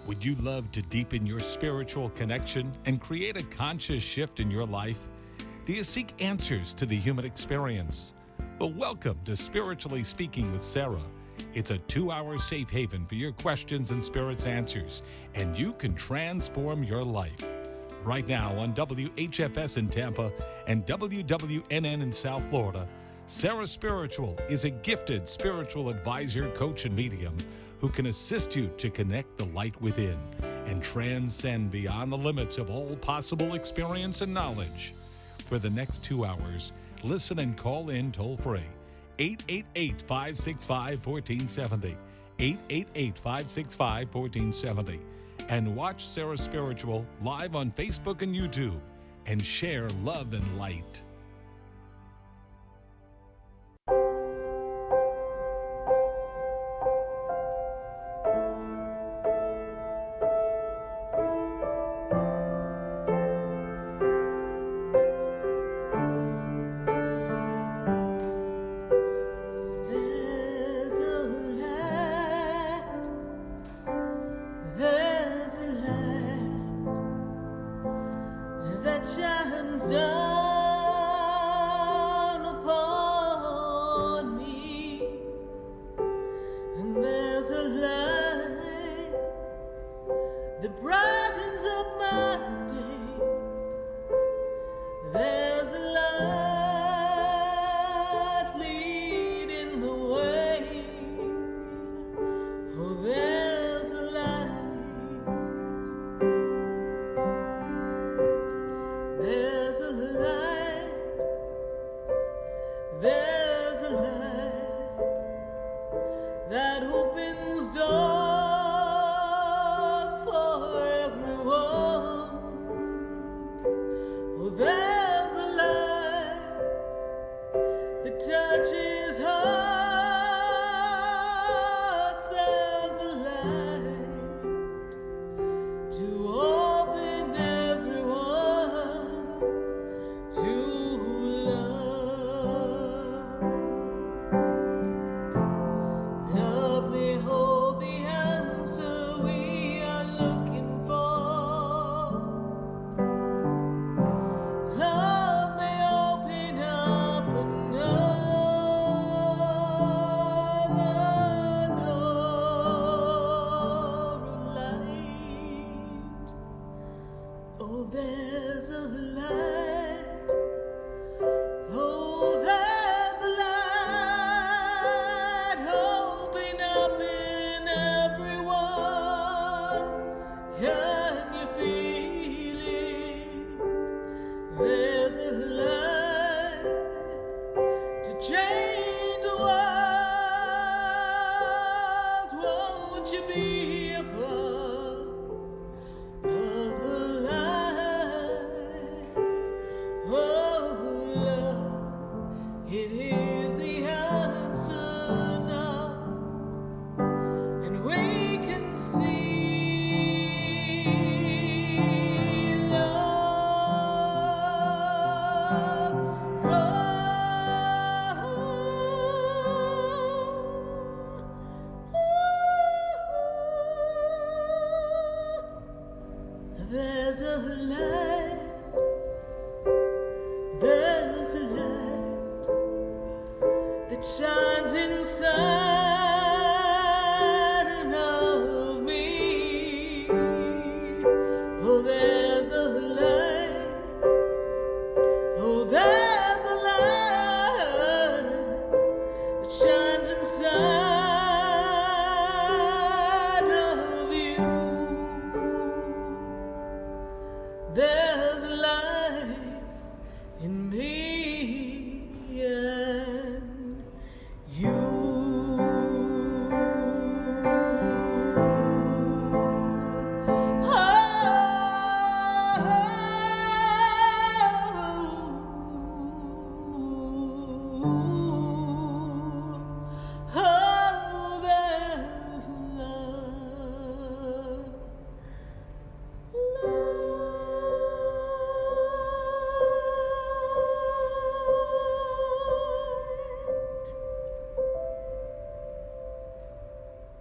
Would you love to deepen your spiritual connection and create a conscious shift in your life? Do you seek answers to the human experience? Well, welcome to Spiritually Speaking with Sarah. It's a 2-hour safe haven for your questions and spirit's answers, and you can transform your life. Right now on WHFS in Tampa and WWNN in South Florida, Sarah Spiritual is a gifted spiritual advisor, coach, and medium who can assist you to connect the light within and transcend beyond the limits of all possible experience and knowledge. For the next 2 hours, listen and call in toll-free, 888-565-1470, 888-565-1470, and watch Sarah Spiritual live on Facebook and YouTube, and share love and light.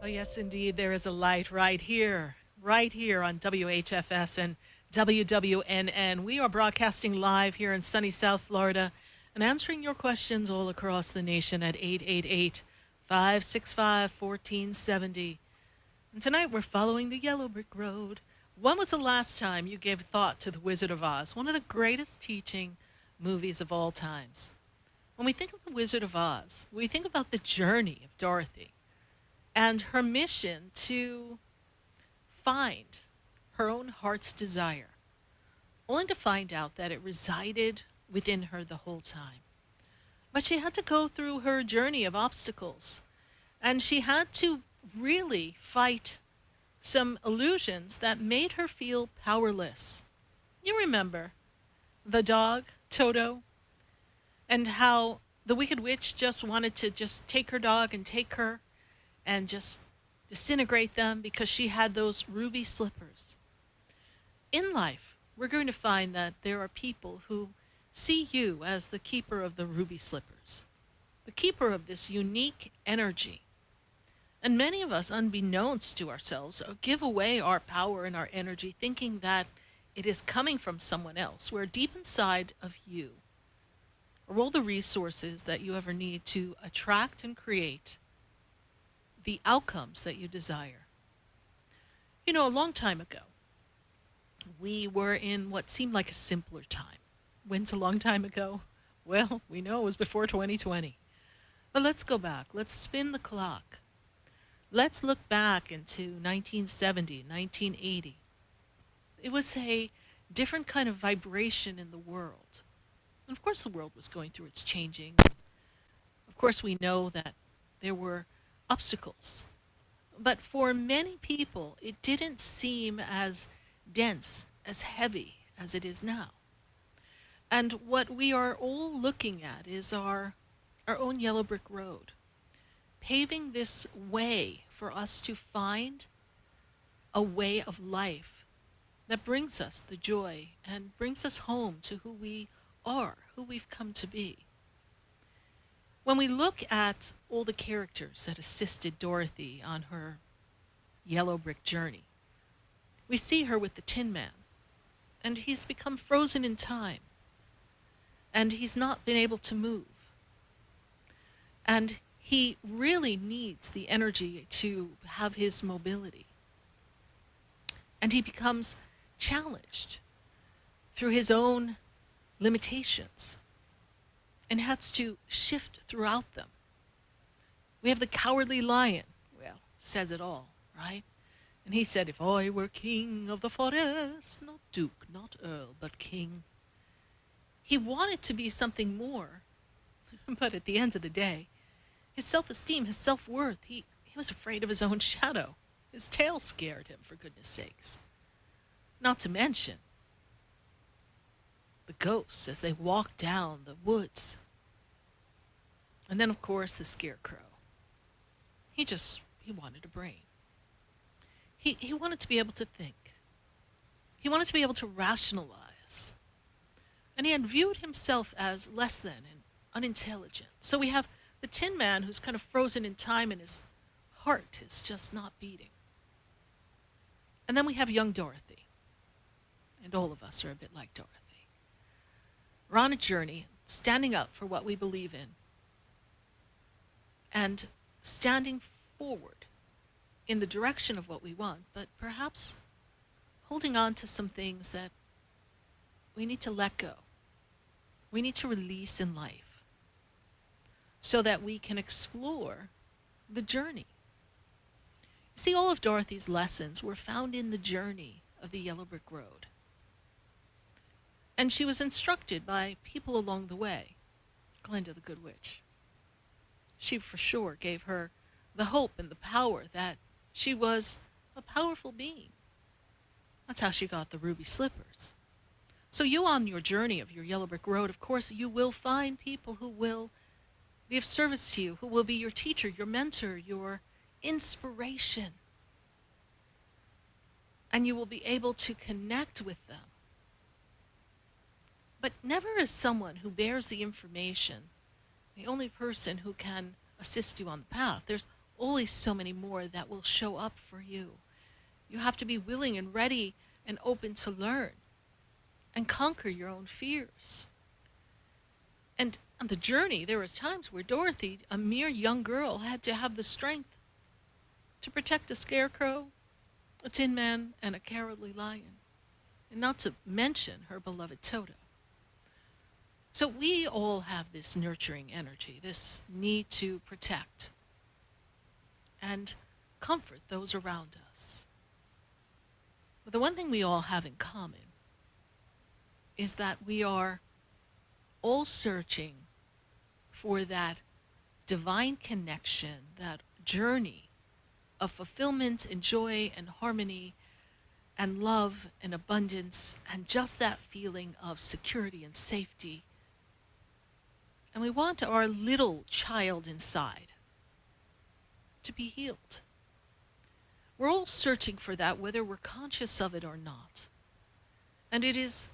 Oh, yes, indeed, there is a light right here, right here on WHFS and WWNN. We are broadcasting live here in sunny South Florida and answering your questions all across the nation at 888-565-1470. And tonight we're following the Yellow Brick Road. When was the last time you gave thought to The Wizard of Oz, one of the greatest teaching movies of all times? When we think of The Wizard of Oz, we think about the journey of Dorothy and her mission to find her own heart's desire, only to find out that it resided within her the whole time. But she had to go through her journey of obstacles, and she had to really fight some illusions that made her feel powerless. You remember the dog, Toto, and how the Wicked Witch just wanted to just take her dog and take her and just disintegrate them because she had those ruby slippers. In life, we're going to find that there are people who see you as the keeper of the ruby slippers, the keeper of this unique energy. And many of us, unbeknownst to ourselves, give away our power and our energy thinking that it is coming from someone else, where deep inside of you are all the resources that you ever need to attract and create the outcomes that you desire. You know, a long time ago, we were in what seemed like a simpler time. When's a long time ago? Well, we know it was before 2020. But let's go back. Let's spin the clock. Let's look back into 1970, 1980. It was a different kind of vibration in the world. And of course, the world was going through its changing. Of course, we know that there were obstacles. But for many people, it didn't seem as dense, as heavy as it is now. And what we are all looking at is our own yellow brick road, paving this way for us to find a way of life that brings us the joy and brings us home to who we are, who we've come to be. When we look at all the characters that assisted Dorothy on her yellow brick journey, we see her with the Tin Man, and he's become frozen in time, and he's not been able to move. And he really needs the energy to have his mobility. And he becomes challenged through his own limitations and has to shift throughout them. We have the Cowardly Lion. Well, says it all, right? And he said, if I were king of the forest, not duke, not earl, but king. He wanted to be something more, but at the end of the day, his self-esteem, his self-worth, he was afraid of his own shadow. His tail scared him, for goodness sakes. Not to mention the ghosts as they walked down the woods. And then, of course, the Scarecrow. He wanted a brain. He wanted to be able to think. He wanted to be able to rationalize. And he had viewed himself as less than and unintelligent. So we have the Tin Man who's kind of frozen in time and his heart is just not beating. And then we have young Dorothy. And all of us are a bit like Dorothy. We're on a journey, standing up for what we believe in. And standing forward in the direction of what we want, but perhaps holding on to some things that we need to let go. We need to release in life so that we can explore the journey. You see, all of Dorothy's lessons were found in the journey of the Yellow Brick Road. And she was instructed by people along the way. Glinda the Good Witch. She for sure gave her the hope and the power that she was a powerful being. That's how she got the ruby slippers. So you on your journey of your Yellow Brick Road, of course, you will find people who will be of service to you, who will be your teacher, your mentor, your inspiration. And you will be able to connect with them. But never as someone who bears the information, the only person who can assist you on the path. There's always so many more that will show up for you You have to be willing and ready and open to learn and conquer your own fears. And on the journey, there was times where Dorothy, a mere young girl, had to have the strength to protect a scarecrow, a tin man, and a cowardly lion, and not to mention her beloved Toto. So we all have this nurturing energy, this need to protect and comfort those around us. But the one thing we all have in common is that we are all searching for that divine connection, that journey of fulfillment and joy and harmony and love and abundance and just that feeling of security and safety. And we want our little child inside to be healed. We're all searching for that, whether we're conscious of it or not. And it is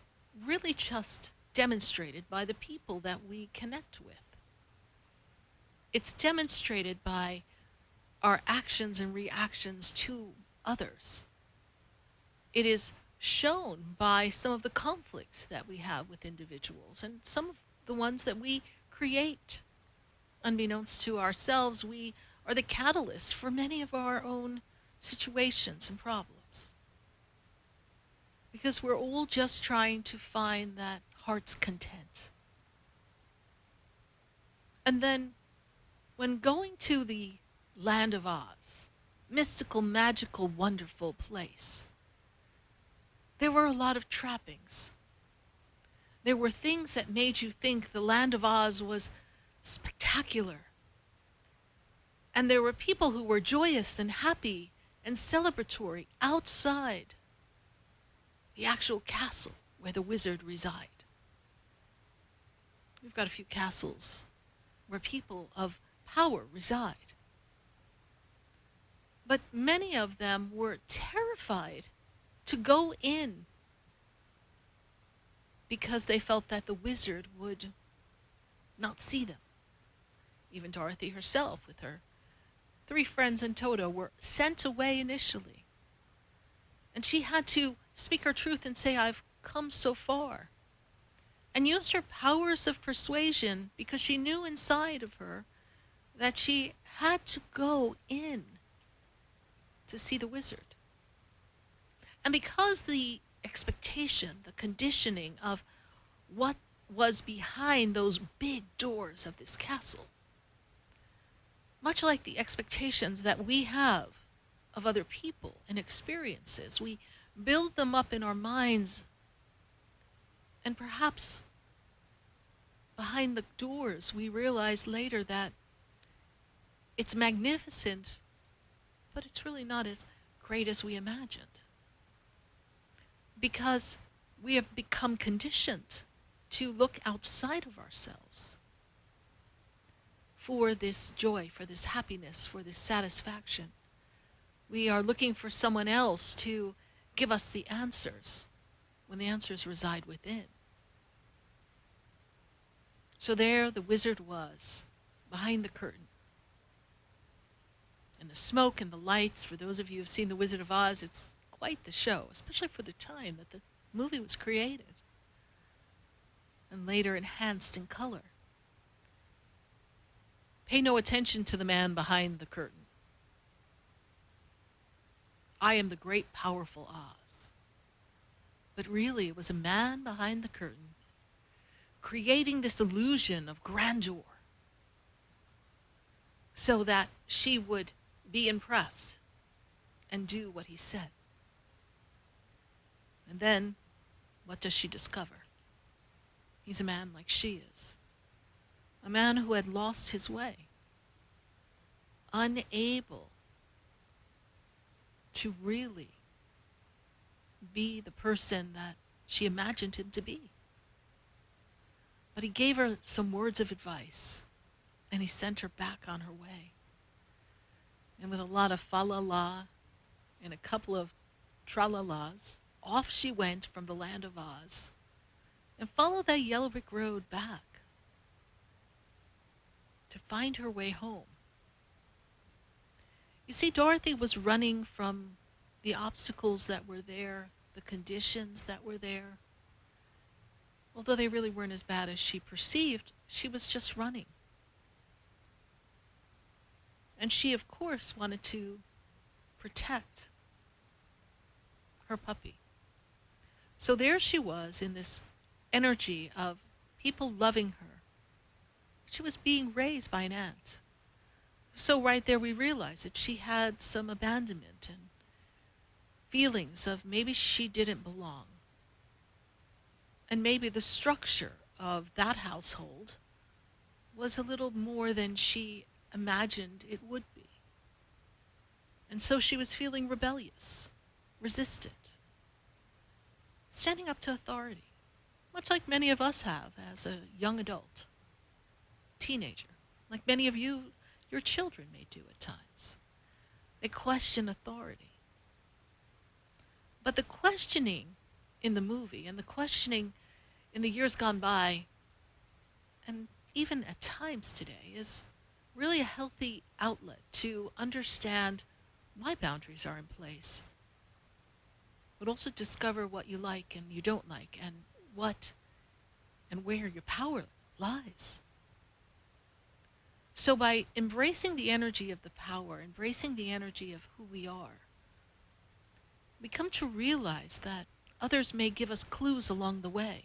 really just demonstrated by the people that we connect with. It's demonstrated by our actions and reactions to others. It is shown by some of the conflicts that we have with individuals and some of the ones that we create. Unbeknownst to ourselves, we are the catalyst for many of our own situations and problems. Because we're all just trying to find that heart's content. And then, when going to the Land of Oz, mystical, magical, wonderful place, there were a lot of trappings. There were things that made you think the Land of Oz was spectacular. And there were people who were joyous and happy and celebratory outside the actual castle where the wizard resided. We've got a few castles where people of power reside. But many of them were terrified to go in because they felt that the wizard would not see them. Even Dorothy herself, with her 3 friends and Toto, were sent away initially. And she had to speak her truth and say, I've come so far. And used her powers of persuasion because she knew inside of her that she had to go in to see the wizard. And because the expectation, the conditioning of what was behind those big doors of this castle, much like the expectations that we have of other people and experiences, we build them up in our minds, and perhaps behind the doors we realize later that it's magnificent, but it's really not as great as we imagined. Because we have become conditioned to look outside of ourselves for this joy, for this happiness, for this satisfaction. We are looking for someone else to give us the answers when the answers reside within. So there the wizard was, behind the curtain. And the smoke and the lights, for those of you who have seen The Wizard of Oz, it's quite the show, especially for the time that the movie was created and later enhanced in color. Pay no attention to the man behind the curtain. I am the great, powerful Oz. But really, it was a man behind the curtain creating this illusion of grandeur so that she would be impressed and do what he said. And then, what does she discover? He's a man like she is. A man who had lost his way. Unable to really be the person that she imagined him to be. But he gave her some words of advice, and he sent her back on her way. And with a lot of fa-la-la and a couple of tra-la-las, off she went from the Land of Oz and followed that yellow brick road back to find her way home. You see, Dorothy was running from the obstacles that were there, the conditions that were there, although they really weren't as bad as she perceived, she was just running. And she, of course, wanted to protect her puppy. So there she was in this energy of people loving her. She was being raised by an aunt. So right there we realized that she had some abandonment and feelings of maybe she didn't belong. And maybe the structure of that household was a little more than she imagined it would be. And so she was feeling rebellious, resistant, standing up to authority, much like many of us have as a young adult, teenager, like many of you, your children may do at times. They question authority. But the questioning in the movie and the questioning in the years gone by, and even at times today, is really a healthy outlet to understand why boundaries are in place, but also discover what you like and you don't like, and what and where your power lies. So by embracing the energy of the power, embracing the energy of who we are, we come to realize that others may give us clues along the way.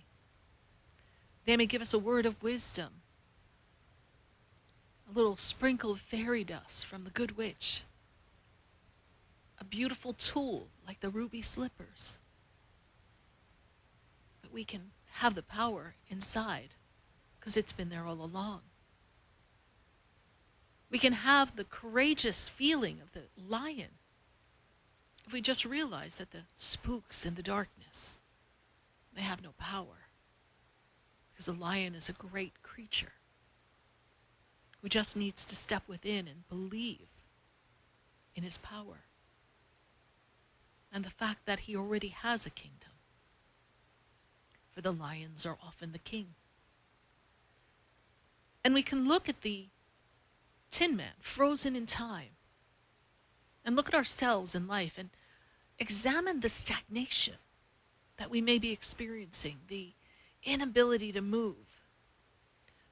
They may give us a word of wisdom, a little sprinkle of fairy dust from the good witch, a beautiful tool like the ruby slippers. But we can have the power inside because it's been there all along. We can have the courageous feeling of the lion if we just realize that the spooks in the darkness, they have no power, because a lion is a great creature who just needs to step within and believe in his power and the fact that he already has a kingdom. For the lions are often the king. And we can look at the Tin Man frozen in time and look at ourselves in life and examine the stagnation that we may be experiencing, the inability to move,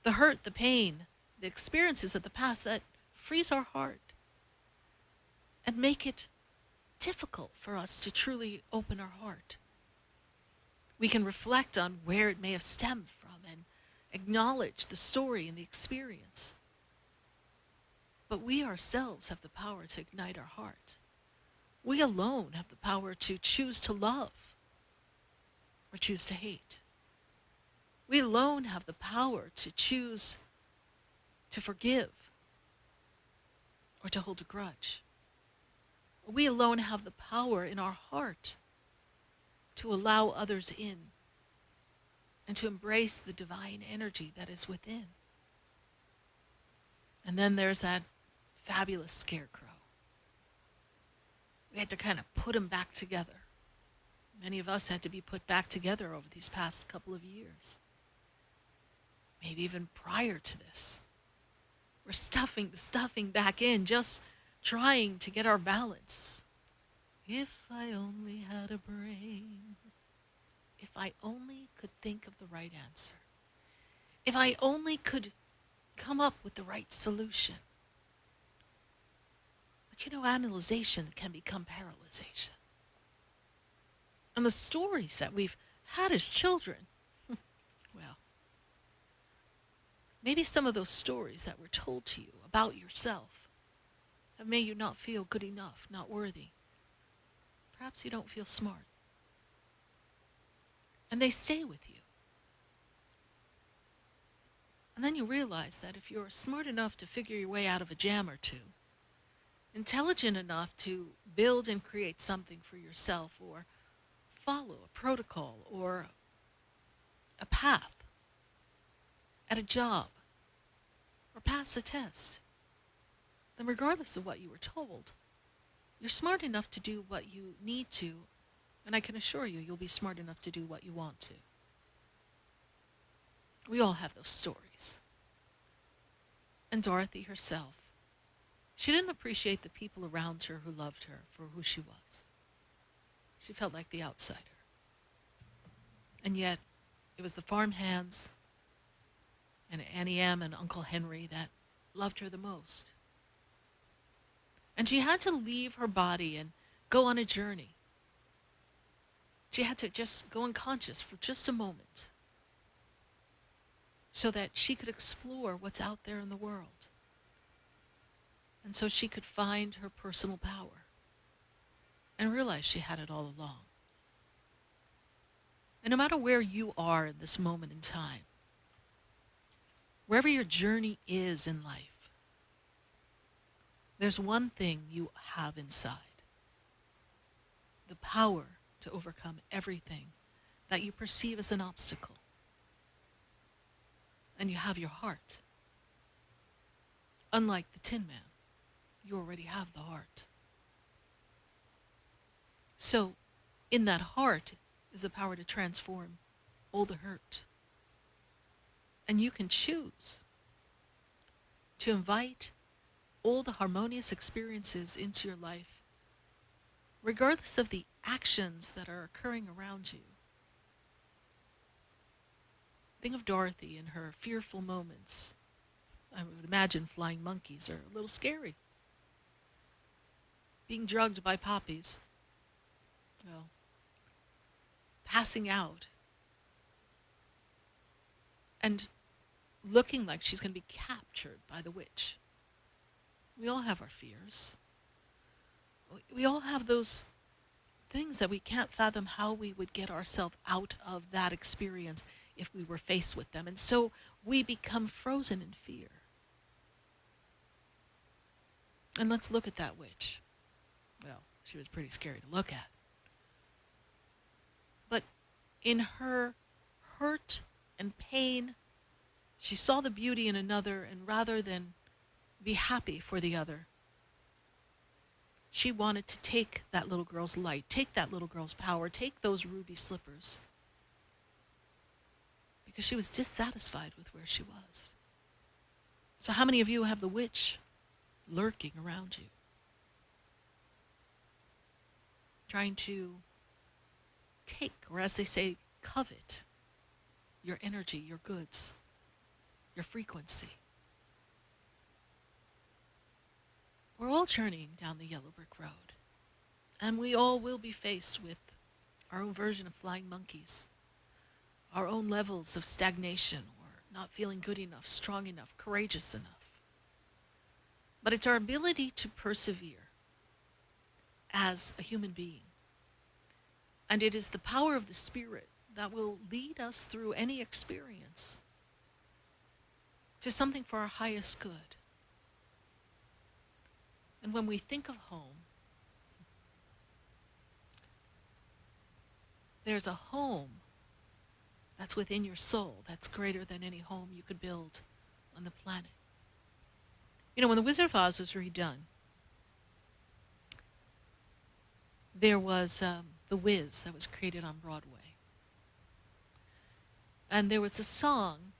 the hurt, the pain, the experiences of the past that freeze our heart and make it difficult for us to truly open our heart. We can reflect on where it may have stemmed from and acknowledge the story and the experience. But we ourselves have the power to ignite our heart. We alone have the power to choose to love or choose to hate. We alone have the power to choose to forgive or to hold a grudge. We alone have the power in our heart to allow others in and to embrace the divine energy that is within. And then there's that fabulous scarecrow. We had to kind of put him back together. Many of us had to be put back together over these past couple of years. Maybe even prior to this. We're stuffing the stuffing back in, just trying to get our balance. If I only had a brain. If I only could think of the right answer. If I only could come up with the right solution. But analyzation can become paralyzation. And the stories that we've had as children, well, maybe some of those stories that were told to you about yourself have made you not feel good enough, not worthy. Perhaps you don't feel smart. And they stay with you. And then you realize that if you're smart enough to figure your way out of a jam or two, intelligent enough to build and create something for yourself, or follow a protocol or a path at a job, or pass a test, then regardless of what you were told, you're smart enough to do what you need to, and I can assure you, you'll be smart enough to do what you want to. We all have those stories. And Dorothy herself, she didn't appreciate the people around her who loved her for who she was. She felt like the outsider. And yet, it was the farmhands and Annie M and Uncle Henry that loved her the most. And she had to leave her body and go on a journey. She had to just go unconscious for just a moment so that she could explore what's out there in the world. And so she could find her personal power and realize she had it all along. And no matter where you are in this moment in time, wherever your journey is in life, there's one thing you have inside: the power to overcome everything that you perceive as an obstacle. And you have your heart. Unlike the Tin Man, you already have the heart. So, in that heart is the power to transform all the hurt. And you can choose to invite all the harmonious experiences into your life, regardless of the actions that are occurring around you. Think of Dorothy in her fearful moments. I would imagine flying monkeys are a little scary. Being drugged by poppies. Well, passing out. And looking like she's going to be captured by the witch. We all have our fears. We all have those things that we can't fathom how we would get ourselves out of that experience if we were faced with them. And so we become frozen in fear. And let's look at that witch. Well, she was pretty scary to look at. But in her hurt and pain, she saw the beauty in another, and rather than be happy for the other, she wanted to take that little girl's light, take that little girl's power, take those ruby slippers, because she was dissatisfied with where she was. So how many of you have the witch lurking around you, trying to take, or as they say, covet your energy, your goods, your frequency? We're all journeying down the yellow brick road, and we all will be faced with our own version of flying monkeys, our own levels of stagnation or not feeling good enough, strong enough, courageous enough. But it's our ability to persevere as a human being. And it is the power of the Spirit that will lead us through any experience to something for our highest good. And when we think of home, there's a home that's within your soul that's greater than any home you could build on the planet. You know, when The Wizard of Oz was redone, there was The Wiz that was created on Broadway. And there was a song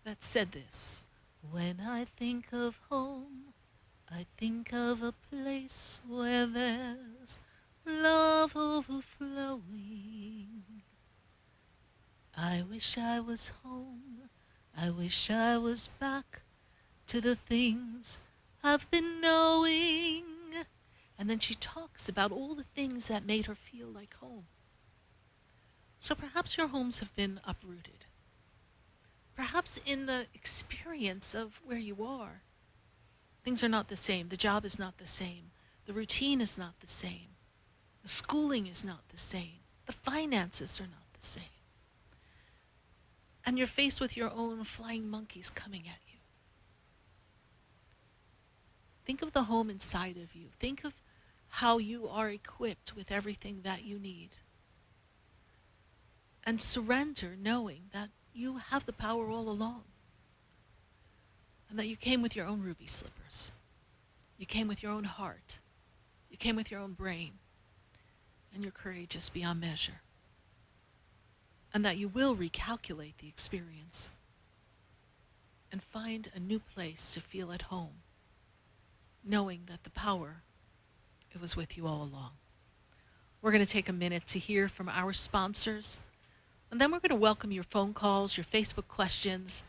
that said this: "When I think of home, I think of a place where there's love overflowing. I wish I was home, I wish I was back to the things I've been knowing." And then she talks about all the things that made her feel like home. So perhaps your homes have been uprooted. Perhaps in the experience of where you are, things are not the same. The job is not the same. The routine is not the same. The schooling is not the same. The finances are not the same. And you're faced with your own flying monkeys coming at you. Think of the home inside of you. Think of how you are equipped with everything that you need. And surrender knowing that you have the power all along. And that you came with your own ruby slippers. You came with your own heart. You came with your own brain. And you're courageous beyond measure. And that you will recalculate the experience and find a new place to feel at home, knowing that the power, it was with you all along. We're going to take a minute to hear from our sponsors, and then we're going to welcome your phone calls, your Facebook questions,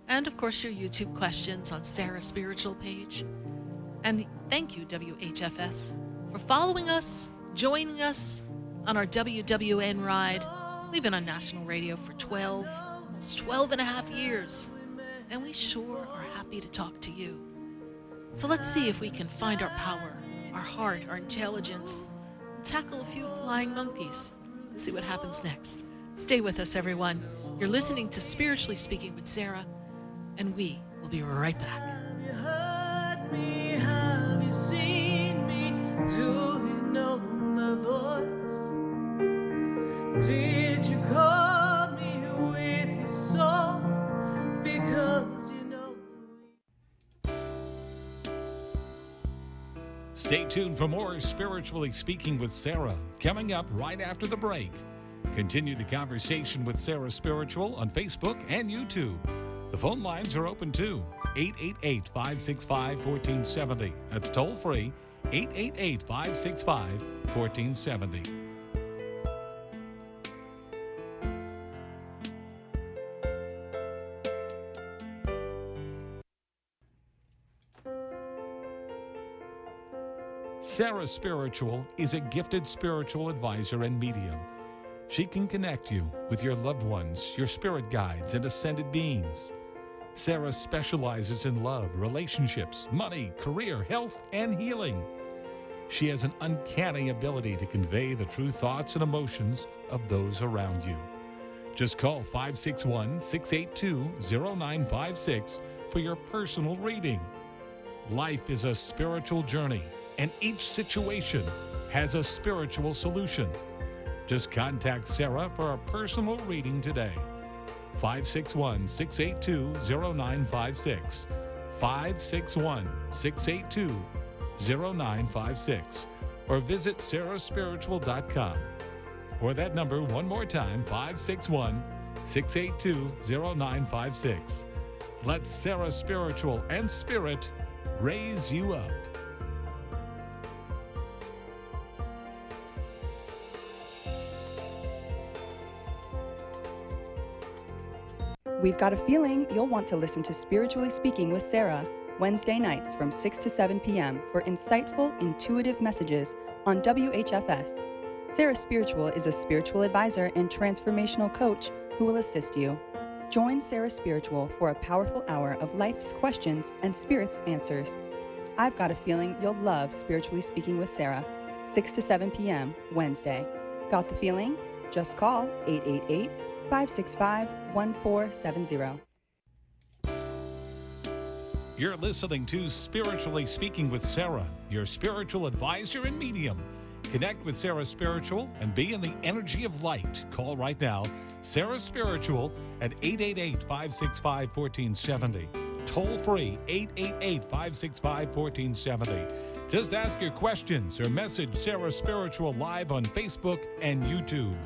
and of course your YouTube questions on Sarah's Spiritual page. And thank you, WHFS, for following us, joining us on our WWN ride. We've been on national radio for almost 12 and a half years, and we sure are happy to talk to you. So let's see if we can find our power, our heart, our intelligence, and tackle a few flying monkeys. Let's see what happens next. Stay with us, everyone. You're listening to Spiritually Speaking with Sarah, and we will be right back. Have you heard me? Have you seen me? Do you know my voice? Did you call me with your soul? Because you know. Stay tuned for more Spiritually Speaking with Sarah, coming up right after the break. Continue the conversation with Sarah Spiritual on Facebook and YouTube. The phone lines are open too. 888-565-1470. That's toll free. 888-565-1470. Sarah Spiritual is a gifted spiritual advisor and medium. She can connect you with your loved ones, your spirit guides, and ascended beings. Sarah specializes in love, relationships, money, career, health, and healing. She has an uncanny ability to convey the true thoughts and emotions of those around you. Just call 561-682-0956 for your personal reading. Life is a spiritual journey, and each situation has a spiritual solution. Just contact Sarah for a personal reading today. 561-682-0956. 561-682-0956. Or visit sarahspiritual.com. Or that number one more time, 561-682-0956. Let Sarah Spiritual and Spirit raise you up. We've got a feeling you'll want to listen to Spiritually Speaking with Sarah, Wednesday nights from 6 to 7 p.m. for insightful, intuitive messages on WHFS. Sarah Spiritual is a spiritual advisor and transformational coach who will assist you. Join Sarah Spiritual for a powerful hour of life's questions and spirit's answers. I've got a feeling you'll love Spiritually Speaking with Sarah, 6 to 7 p.m. Wednesday. Got the feeling? Just call 888-565-1470. You're listening to Spiritually Speaking with Sarah, your spiritual advisor and medium. Connect with Sarah Spiritual and be in the energy of light. Call right now, Sarah Spiritual at 888-565-1470. Toll free, 888-565-1470. Just ask your questions or message Sarah Spiritual live on Facebook and YouTube.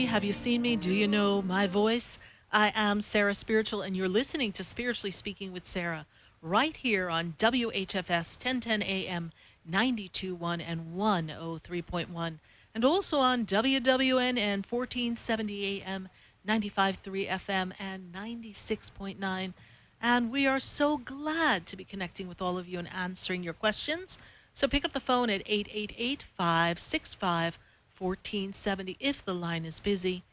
Have you seen me? Do you know my voice? I am Sarah Spiritual, and you're listening to Spiritually Speaking with Sarah right here on WHFS 1010 AM 92.1 and 103.1, and also on WWN and 1470 AM 95.3 FM and 96.9. And we are so glad to be connecting with all of you and answering your questions. So pick up the phone at 888-565-1470 if the line is busy.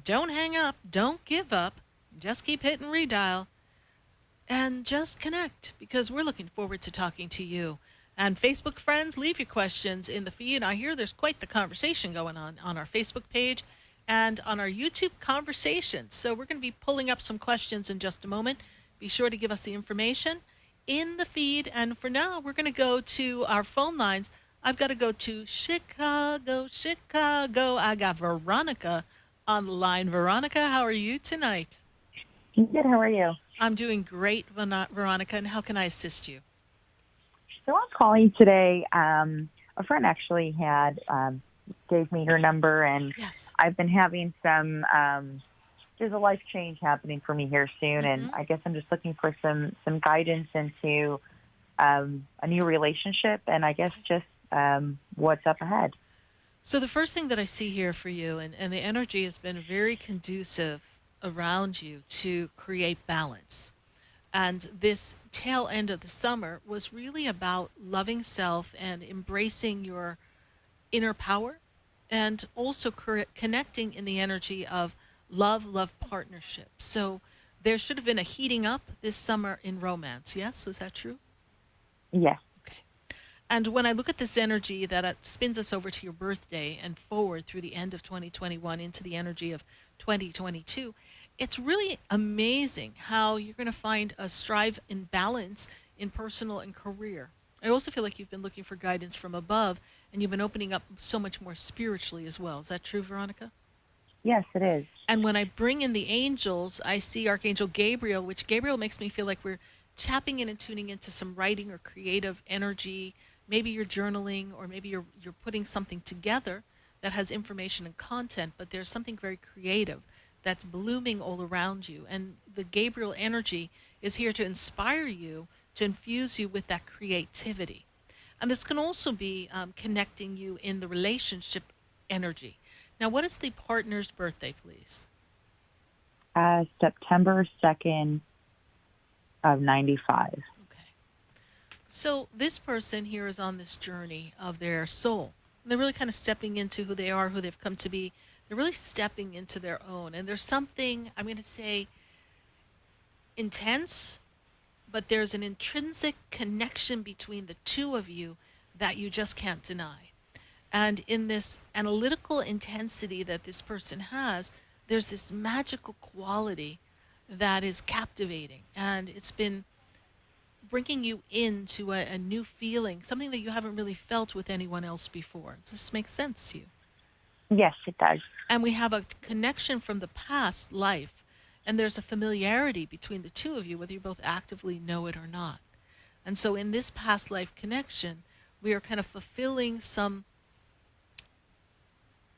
Don't hang up. Don't give up. Just keep hitting redial. And just connect, because we're looking forward to talking to you. And Facebook friends, leave your questions in the feed. I hear there's quite the conversation going on our Facebook page and on our YouTube conversations. So we're going to be pulling up some questions in just a moment. Be sure to give us the information in the feed. And for now, we're going to go to our phone lines. I've got to go to Chicago, Chicago. I got Veronica on the line. Veronica, how are you tonight? Good. How are you? I'm doing great, Veronica. And how can I assist you? So I'm calling today. A friend actually gave me her number, and Yes. I've been having some. There's a life change happening for me here soon, and I guess I'm just looking for some guidance into a new relationship, and I guess just what's up ahead. So the first thing that I see here for you, and the energy has been very conducive around you to create balance. And this tail end of the summer was really about loving self and embracing your inner power, and also connecting in the energy of love partnership. So there should have been a heating up this summer in romance. Yes, was that true? Yes. Okay. And when I look at this energy that spins us over to your birthday and forward through the end of 2021 into the energy of 2022, it's really amazing how you're going to find a strive in balance in personal and career. I also feel like you've been looking for guidance from above, and you've been opening up so much more spiritually as well. Is that true, Veronica? Yes, it is. And when I bring in the angels, I see Archangel Gabriel, which Gabriel makes me feel like we're tapping in and tuning into some writing or creative energy. Maybe you're journaling, or maybe you're putting something together that has information and content, but there's something very creative that's blooming all around you. And the Gabriel energy is here to inspire you, to infuse you with that creativity. And this can also be connecting you in the relationship energy. Now, what is the partner's birthday, please? September 2nd of 95. Okay. So this person here is on this journey of their soul. They're really kind of stepping into who they are, who they've come to be. They're really stepping into their own. And there's something, I'm going to say, intense, but there's an intrinsic connection between the two of you that you just can't deny. And in this analytical intensity that this person has, there's this magical quality that is captivating. And it's been bringing you into a new feeling, something that you haven't really felt with anyone else before. Does this make sense to you? Yes, it does. And we have a connection from the past life, and there's a familiarity between the two of you, whether you both actively know it or not. And so in this past life connection, we are kind of fulfilling some,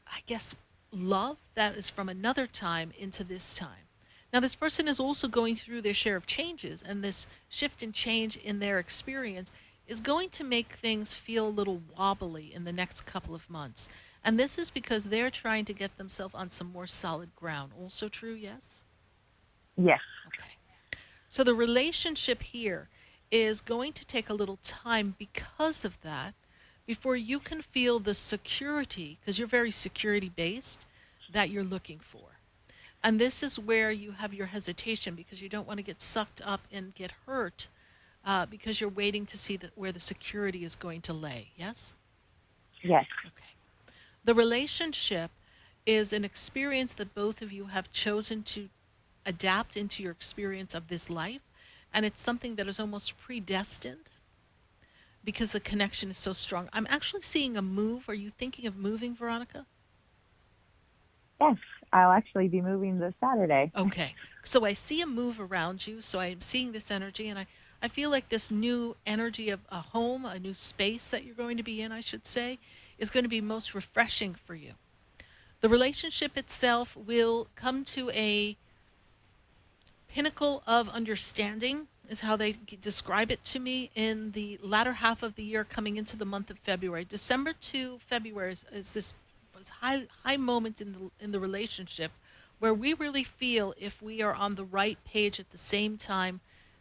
I guess, love that is from another time into this time. Now, this person is also going through their share of changes, and this shift and change in their experience is going to make things feel a little wobbly in the next couple of months. And this is because they're trying to get themselves on some more solid ground. Also true, yes? Yes. Okay. So the relationship here is going to take a little time because of that, before you can feel the security, because you're very security-based, that you're looking for. And this is where you have your hesitation, because you don't want to get sucked up and get hurt, because you're waiting to see where the security is going to lay, yes? Yes. Okay. The relationship is an experience that both of you have chosen to adapt into your experience of this life, and it's something that is almost predestined because the connection is so strong. I'm actually seeing a move. Are you thinking of moving, Veronica? Yes. I'll actually be moving this Saturday. Okay. So I see a move around you, so I'm seeing this energy, and I feel like this new energy of a home, a new space that you're going to be in, I should say, is going to be most refreshing for you. The relationship itself will come to a pinnacle of understanding, is how they describe it to me, in the latter half of the year coming into the month of February. December to February is this high moment in the relationship where we really feel if we are on the right page at the same time,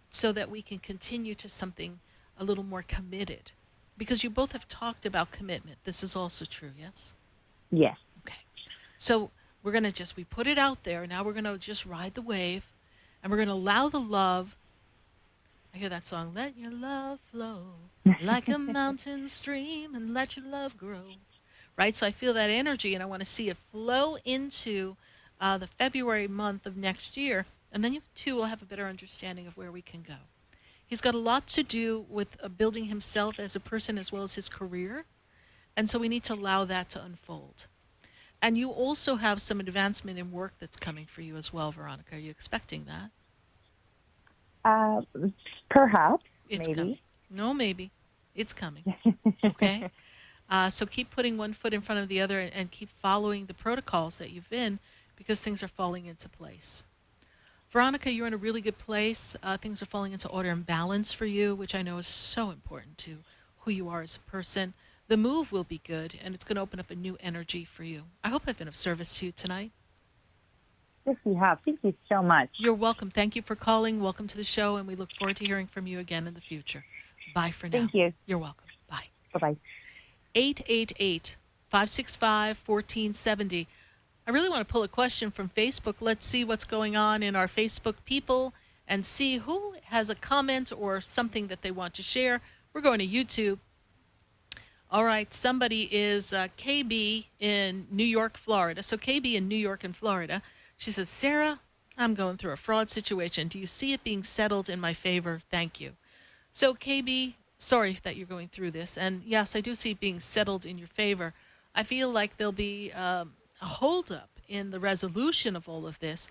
so that we can continue to something a little more committed. Because you both have talked about commitment. This is also true, yes? Yes. Okay. So we're going to we put it out there. Now we're going to just ride the wave, and we're going to allow the love I hear that song, let your love flow like a mountain stream and let your love grow. Right? So I feel that energy and I want to see it flow into the February month of next year. And then you two will have a better understanding of where we can go. He's got a lot to do with building himself as a person as well as his career. And so we need to allow that to unfold. And you also have some advancement in work that's coming for you as well, Veronica. Are you expecting that? Perhaps, It's maybe. coming. No, maybe. It's coming. Okay? So keep putting one foot in front of the other and keep following the protocols that you've been because things are falling into place. Veronica, you're in a really good place. Things are falling into order and balance for you, which I know is so important to who you are as a person. The move will be good, and it's going to open up a new energy for you. I hope I've been of service to you tonight. Yes, you have. Thank you so much. You're welcome. Thank you for calling. Welcome to the show, and we look forward to hearing from you again in the future. Bye for now. Thank you. You're welcome. Bye. Bye-bye. 888-565-1470. I really want to pull a question from Facebook. Let's see what's going on in our Facebook people and see who has a comment or something that they want to share. We're going to YouTube. All right, somebody is KB in New York, Florida. So KB in New York and Florida. She says, Sarah, I'm going through a fraud situation. Do you see it being settled in my favor? Thank you. So KB, sorry that you're going through this. And yes, I do see it being settled in your favor. I feel like there'll be a holdup in the resolution of all of this.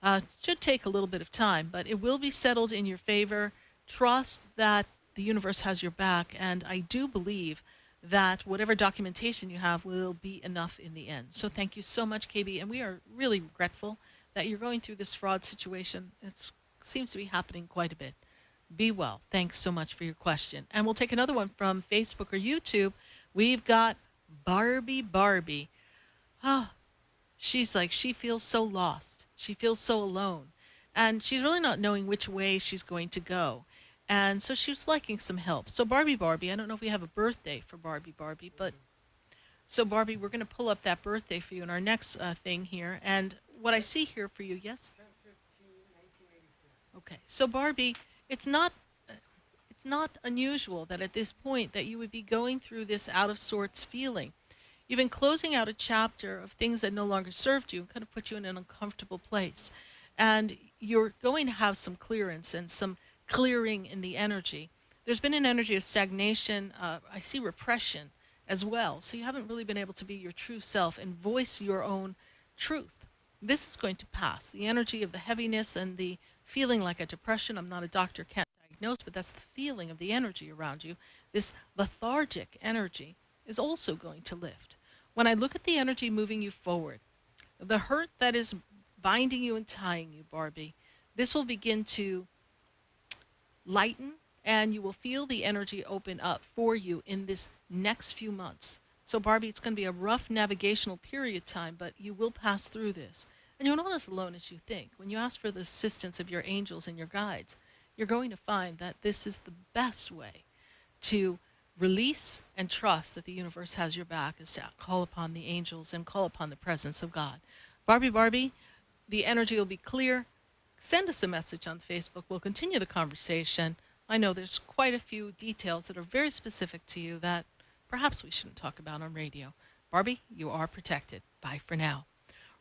It should take a little bit of time, but it will be settled in your favor. Trust that the universe has your back. And I do believe that whatever documentation you have will be enough in the end. So thank you so much, KB. And we are really regretful that you're going through this fraud situation. It seems to be happening quite a bit. Be well. Thanks so much for your question. And we'll take another one from Facebook or YouTube. We've got Barbie. Oh, she's like, she feels so lost. She feels so alone. And she's really not knowing which way she's going to go. And so she was liking some help. So Barbie, I don't know if we have a birthday for Barbie, but so Barbie, we're going to pull up that birthday for you in our next thing here. And what I see here for you, yes? Okay. So Barbie, it's not unusual that at this point that you would be going through this out of sorts feeling. You've been closing out a chapter of things that no longer served you and kind of put you in an uncomfortable place. And you're going to have some clearance and some clearing in the energy. There's been an energy of stagnation. I see repression as well. So you haven't really been able to be your true self and voice your own truth. This is going to pass. The energy of the heaviness and the feeling like a depression, I'm not a doctor, can't diagnose, but that's the feeling of the energy around you. This lethargic energy is also going to lift. When I look at the energy moving you forward, the hurt that is binding you and tying you, Barbie, this will begin to lighten, and you will feel the energy open up for you in this next few months. So Barbie, it's going to be a rough navigational period time, but you will pass through this. And you're not as alone as you think. When you ask for the assistance of your angels and your guides, you're going to find that this is the best way to release and trust that the universe has your back, is to call upon the angels and call upon the presence of God. Barbie, the energy will be clear. Send us a message on Facebook. We'll continue the conversation. I know there's quite a few details that are very specific to you that perhaps we shouldn't talk about on radio. Barbie, you are protected. Bye for now.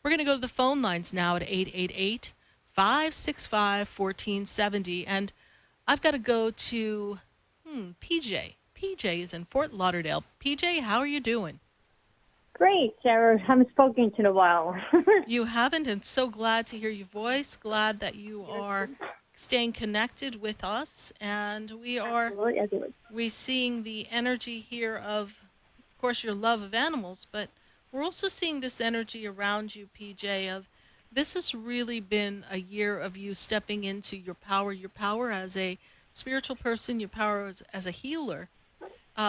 We're going to go to the phone lines now at 888-565-1470. And I've got to go to PJ. PJ is in Fort Lauderdale. PJ, how are you doing? Great, Sarah. Haven't spoken to in a while. You haven't, and so glad to hear your voice. Glad that you are staying connected with us, and we're seeing the energy here of course, your love of animals, but we're also seeing this energy around you, PJ, of this has really been a year of you stepping into your power as a spiritual person, your power as a healer,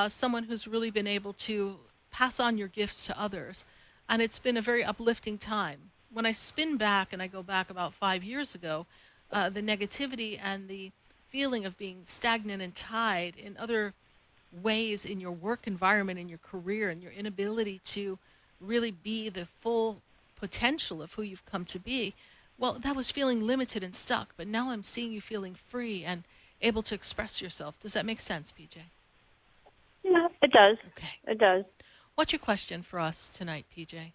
someone who's really been able to pass on your gifts to others. And it's been a very uplifting time. When I spin back, and I go back about 5 years ago, the negativity and the feeling of being stagnant and tied in other ways in your work environment, in your career, and your inability to really be the full potential of who you've come to be, well, that was feeling limited and stuck. But now I'm seeing you feeling free and able to express yourself. Does that make sense, PJ? Yeah, it does. Okay. It does. What's your question for us tonight, PJ?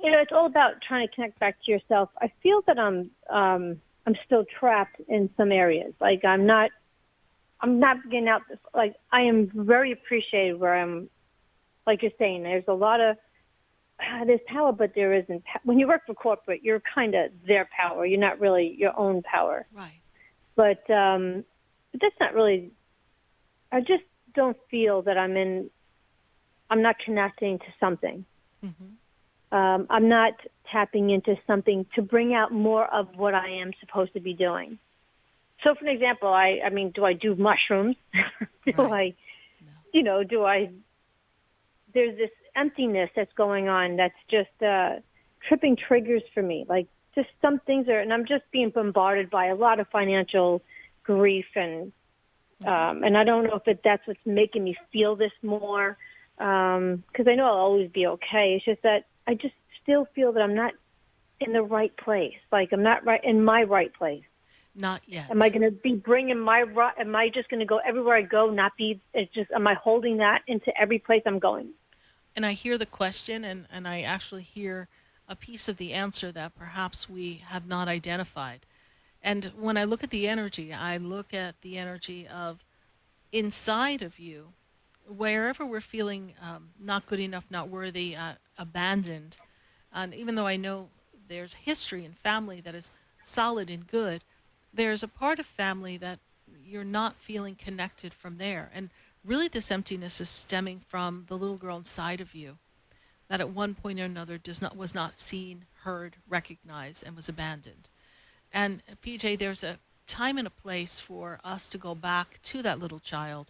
It's all about trying to connect back to yourself. I feel that I'm still trapped in some areas. Like I'm not getting out. Like I am very appreciated where I'm. Like you're saying, there's a lot of there's power, but there isn't. When you work for corporate, you're kind of their power. You're not really your own power. Right. But that's not really. I just don't feel that I'm not connecting to something. Mm-hmm. I'm not tapping into something to bring out more of what I am supposed to be doing. So, for an example, I mean, do I do mushrooms? Right. There's this emptiness that's going on that's just tripping triggers for me. Like, just some things and I'm just being bombarded by a lot of financial grief and I don't know if that's what's making me feel this more, because I know I'll always be okay. It's just that I just still feel that I'm not in the right place. Like I'm not right in my right place. Not yet. Am I going to be bringing am I just going to go everywhere I go, am I holding that into every place I'm going? And I hear the question, and I actually hear a piece of the answer that perhaps we have not identified. And when I look at the energy, I look at the energy of inside of you, wherever we're feeling not good enough, not worthy, abandoned. And even though I know there's history and family that is solid and good, there's a part of family that you're not feeling connected from there. And really this emptiness is stemming from the little girl inside of you that at one point or another was not seen, heard, recognized, and was abandoned. And PJ, there's a time and a place for us to go back to that little child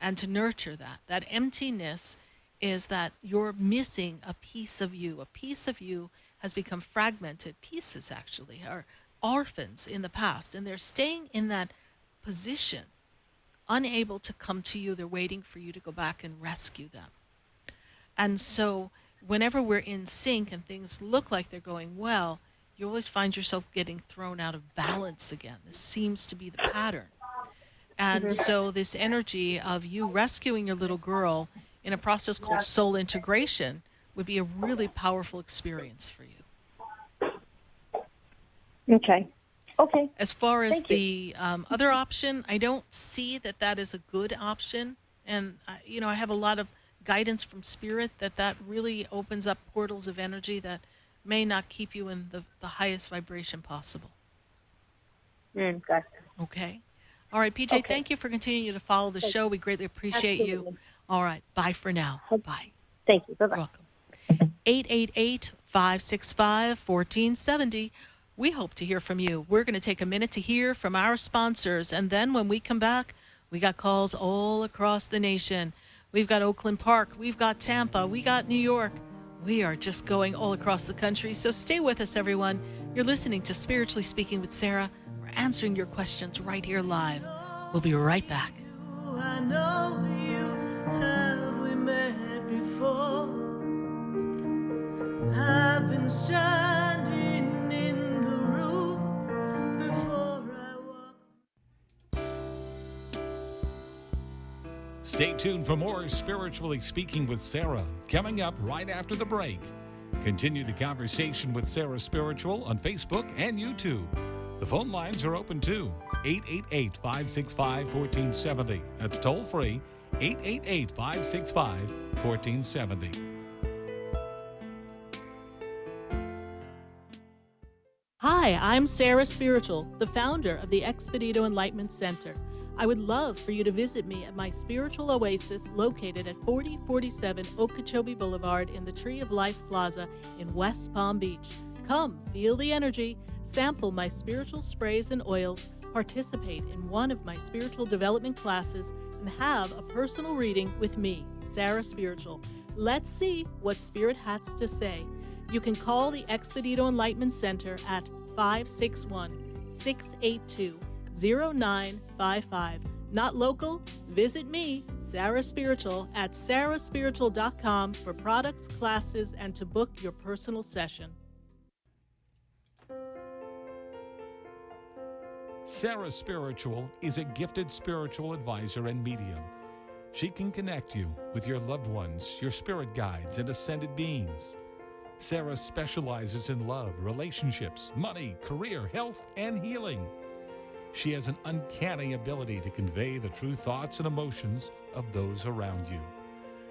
and to nurture that. That emptiness is that you're missing a piece of you. A piece of you has become fragmented pieces, actually, or orphans in the past, and they're staying in that position, unable to come to you. They're waiting for you to go back and rescue them. And so whenever we're in sync and things look like they're going well, you always find yourself getting thrown out of balance again. This seems to be the pattern. And so this energy of you rescuing your little girl in a process called soul integration would be a really powerful experience for you. Okay. As far as the other option, I don't see that is a good option. And, I have a lot of guidance from Spirit that really opens up portals of energy that may not keep you in the highest vibration possible. Gotcha. Okay. All right, PJ, Thank you for continuing to follow the show. We greatly appreciate you. All right. Bye for now. Bye. Thank you. Bye-bye. You're welcome. 888-565-1470. We hope to hear from you. We're going to take a minute to hear from our sponsors, and then when we come back, we got calls all across the nation. We've got Oakland Park, we've got Tampa, we got New York. We are just going all across the country, so stay with us, everyone. You're listening to Spiritually Speaking with Sarah. We're answering your questions right here live. We'll be right back. I know you, have we met before? I've been standing in the room before I walk. Stay tuned for more Spiritually Speaking with Sarah, coming up right after the break. Continue the conversation with Sarah Spiritual on Facebook and YouTube. The phone lines are open too. 888-565-1470. That's toll free. 888-565-1470. Hi, I'm Sarah Spiritual, the founder of the Expedito Enlightenment Center. I would love for you to visit me at my spiritual oasis located at 4047 Okeechobee Boulevard in the Tree of Life Plaza in West Palm Beach. Come, feel the energy, sample my spiritual sprays and oils, participate in one of my spiritual development classes, and have a personal reading with me, Sarah Spiritual. Let's see what Spirit has to say. You can call the Expedito Enlightenment Center at 561-682-0955. Not local? Visit me, Sarah Spiritual, at sarahspiritual.com for products, classes, and to book your personal session. Sarah Spiritual is a gifted spiritual advisor and medium. She can connect you with your loved ones, your spirit guides, and ascended beings. Sarah specializes in love, relationships, money, career, health, and healing. She has an uncanny ability to convey the true thoughts and emotions of those around you.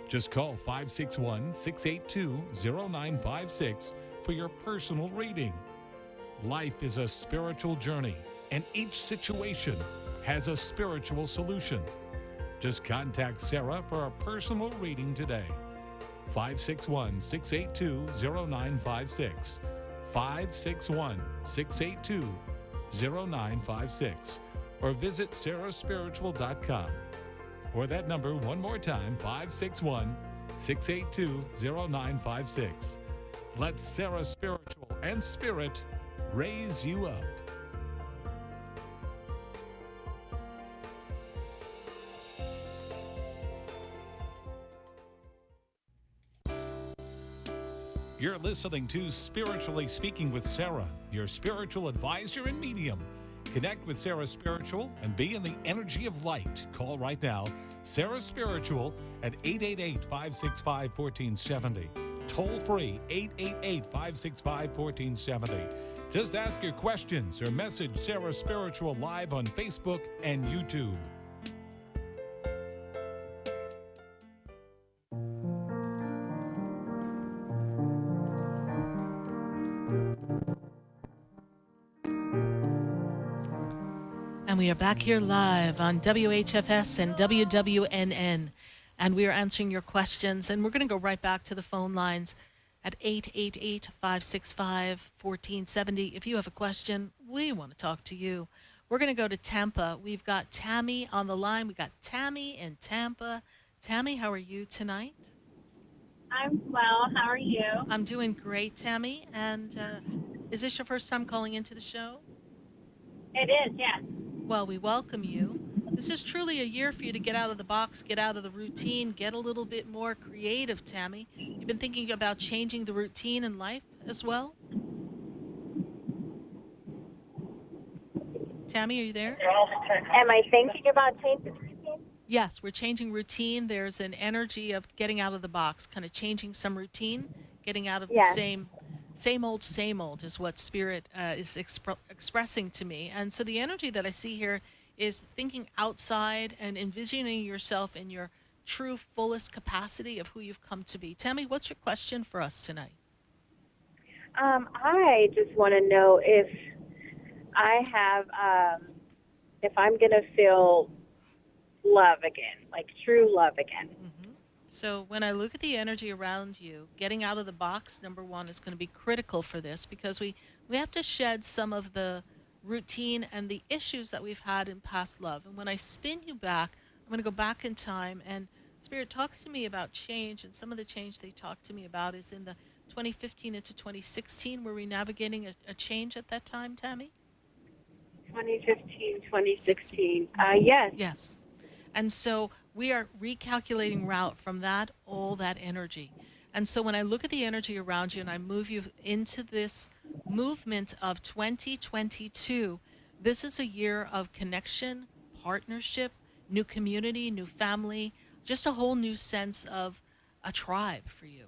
Just call 561-682-0956 for your personal reading. Life is a spiritual journey, and each situation has a spiritual solution. Just contact Sarah for a personal reading today. 561-682-0956. 561-682-0956. Or visit sarahspiritual.com. Or that number one more time, 561-682-0956. Let Sarah Spiritual and Spirit raise you up. You're listening to Spiritually Speaking with Sarah, your spiritual advisor and medium. Connect with Sarah Spiritual and be in the energy of light. Call right now, Sarah Spiritual at 888-565-1470. Toll free, 888-565-1470. Just ask your questions or message Sarah Spiritual live on Facebook and YouTube. And we are back here live on WHFS and WWNN. And we are answering your questions. And we're going to go right back to the phone lines at 888-565-1470. If you have a question, we want to talk to you. We're going to go to Tampa. We've got Tammy on the line. We've got Tammy in Tampa. Tammy, how are you tonight? I'm well. How are you? I'm doing great, Tammy. And is this your first time calling into the show? It is, yes. Well, we welcome you. This is truly a year for you to get out of the box, get out of the routine, get a little bit more creative, Tammy. You've been thinking about changing the routine in life as well? Tammy, are you there? Am I thinking about changing? Yes, we're changing routine. There's an energy of getting out of the box, kind of changing some routine, getting out of the same old is what Spirit is expressing to me. And so the energy that I see here is thinking outside and envisioning yourself in your true fullest capacity of who you've come to be. Tammy, what's your question for us tonight? I just want to know if I'm going to feel love again, like true love again. Mm-hmm. So when I look at the energy around you, getting out of the box, number one, is going to be critical for this because we have to shed some of the routine and the issues that we've had in past love. And when I spin you back, I'm going to go back in time, and Spirit talks to me about change, and some of the change they talk to me about is in the 2015 into 2016. Were we navigating a change at that time, Tammy? 2015, 2016. Yes. Yes. And so we are recalculating route from all that energy. And so when I look at the energy around you and I move you into this movement of 2022, this is a year of connection, partnership, new community, new family, just a whole new sense of a tribe for you.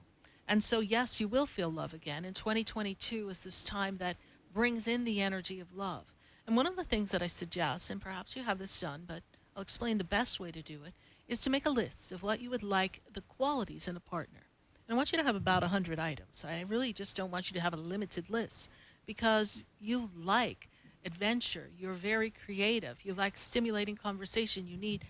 And so, yes, you will feel love again. And 2022 is this time that brings in the energy of love. And one of the things that I suggest, and perhaps you have this done, but I'll explain the best way to do it, is to make a list of what you would like the qualities in a partner. And I want you to have about 100 items. I really just don't want you to have a limited list because you like adventure. You're very creative. You like stimulating conversation. You need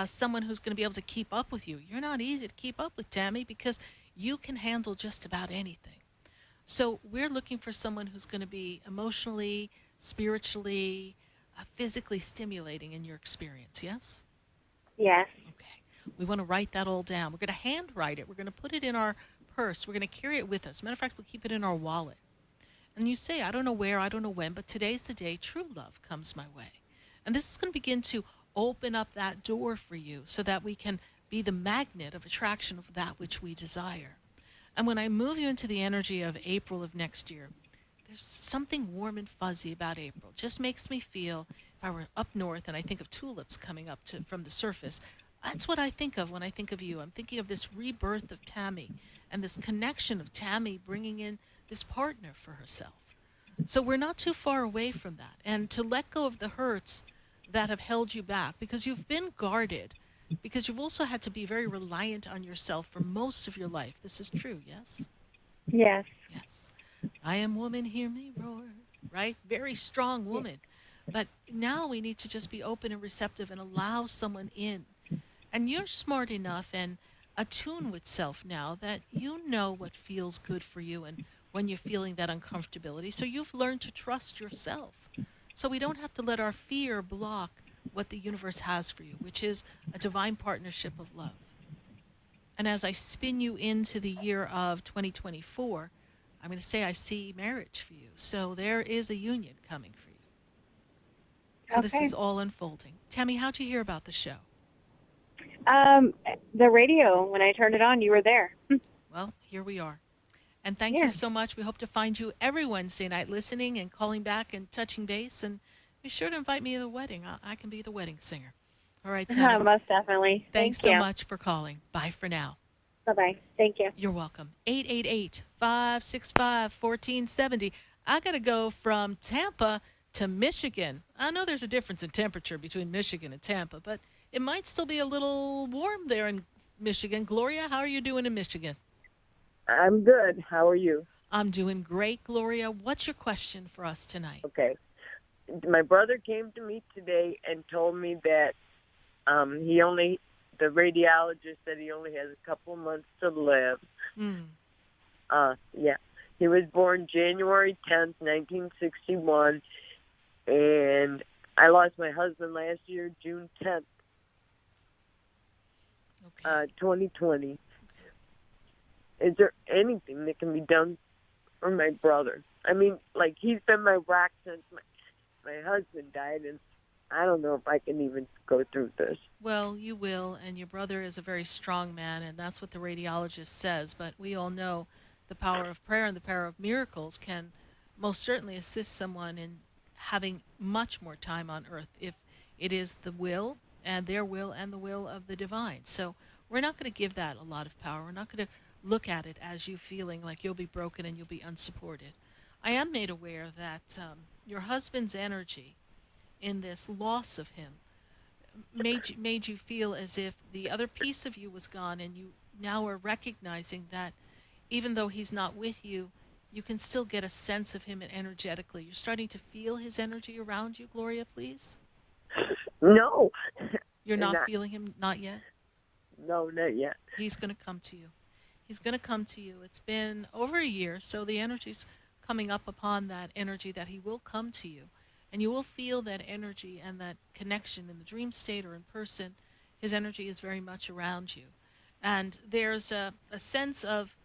someone who's going to be able to keep up with you. You're not easy to keep up with, Tammy, because you can handle just about anything. So we're looking for someone who's going to be emotionally, spiritually, physically stimulating in your experience, yes? Yes. Okay. We want to write that all down. We're going to handwrite it. We're going to put it in our purse. We're going to carry it with us. Matter of fact, we'll keep it in our wallet. And you say, I don't know where, I don't know when, but today's the day true love comes my way. And this is going to begin to open up that door for you so that we can be the magnet of attraction of that which we desire. And when I move you into the energy of April of next year, there's something warm and fuzzy about April. It just makes me feel if if I were up north and I think of tulips coming up from the surface, that's what I think of when I think of you. I'm thinking of this rebirth of Tammy and this connection of Tammy bringing in this partner for herself. So we're not too far away from that. And to let go of the hurts that have held you back, because you've been guarded, because you've also had to be very reliant on yourself for most of your life. This is true, yes? Yes. Yes. I am woman, hear me roar, right? Very strong woman. But now we need to just be open and receptive and allow someone in. And you're smart enough and attuned with self now that you know what feels good for you and when you're feeling that uncomfortability. So you've learned to trust yourself. So we don't have to let our fear block what the universe has for you, which is a divine partnership of love. And as I spin you into the year of 2024, I'm going to say I see marriage for you. So there is a union coming for you. So this is all unfolding. Tammy, how'd you hear about the show? The radio, when I turned it on, you were there. Well, here we are. And thank you so much. We hope to find you every Wednesday night listening and calling back and touching base. And be sure to invite me to the wedding. I can be the wedding singer. All right, Tammy. Most definitely. Thanks so much for calling. Bye for now. Bye-bye. Thank you. You're welcome. 888-565-1470. I got to go from Tampa to Michigan. I know there's a difference in temperature between Michigan and Tampa, but it might still be a little warm there in Michigan. Gloria, how are you doing in Michigan? I'm good. How are you? I'm doing great, Gloria. What's your question for us tonight? Okay. My brother came to me today and told me that the radiologist said he only has a couple months to live. He was born January 10th, 1961, and I lost my husband last year, June 10th, 2020. Is there anything that can be done for my brother? I mean, like, he's been my rock since my husband died, and I don't know if I can even go through this. Well, you will, and your brother is a very strong man, and that's what the radiologist says. But we all know the power of prayer and the power of miracles can most certainly assist someone in having much more time on earth if it is the will and their will and the will of the divine. So we're not going to give that a lot of power. We're not going to look at it as you feeling like you'll be broken and you'll be unsupported. I am made aware that your husband's energy in this loss of him made you feel as if the other piece of you was gone, and you now are recognizing that even though he's not with you, you can still get a sense of him energetically. You're starting to feel his energy around you, Gloria, please? No. You're not feeling him? Not yet? No, not yet. He's going to come to you. He's going to come to you. It's been over a year, so the energy's coming up upon that energy that he will come to you. And you will feel that energy and that connection in the dream state or in person. His energy is very much around you. And there's a sense of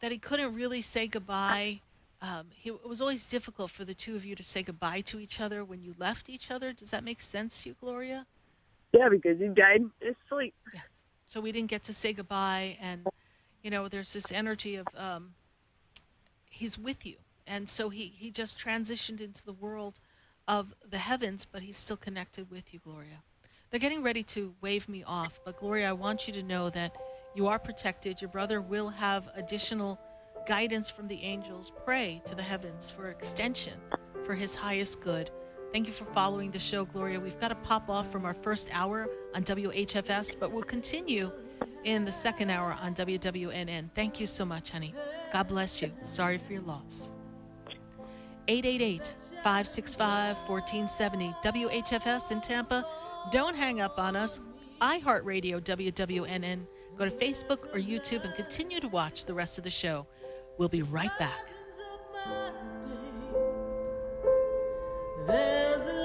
that he couldn't really say goodbye. It was always difficult for the two of you to say goodbye to each other when you left each other. Does that make sense to you, Gloria? Yeah, because he died in his sleep. Yes. So we didn't get to say goodbye. And, there's this energy of he's with you. And so he just transitioned into the world of the heavens, but he's still connected with you, Gloria. They're getting ready to wave me off, but Gloria, I want you to know that you are protected. Your brother will have additional guidance from the angels. Pray to the heavens for extension for his highest good. Thank you for following the show, Gloria. We've got to pop off from our first hour on WHFS, but we'll continue in the second hour on WWNN. Thank you so much, honey. God bless you. Sorry for your loss. 888-565-1470. WHFS in Tampa. Don't hang up on us. iHeartRadio, WWNN. Go to Facebook or YouTube and continue to watch the rest of the show. We'll be right back. There's a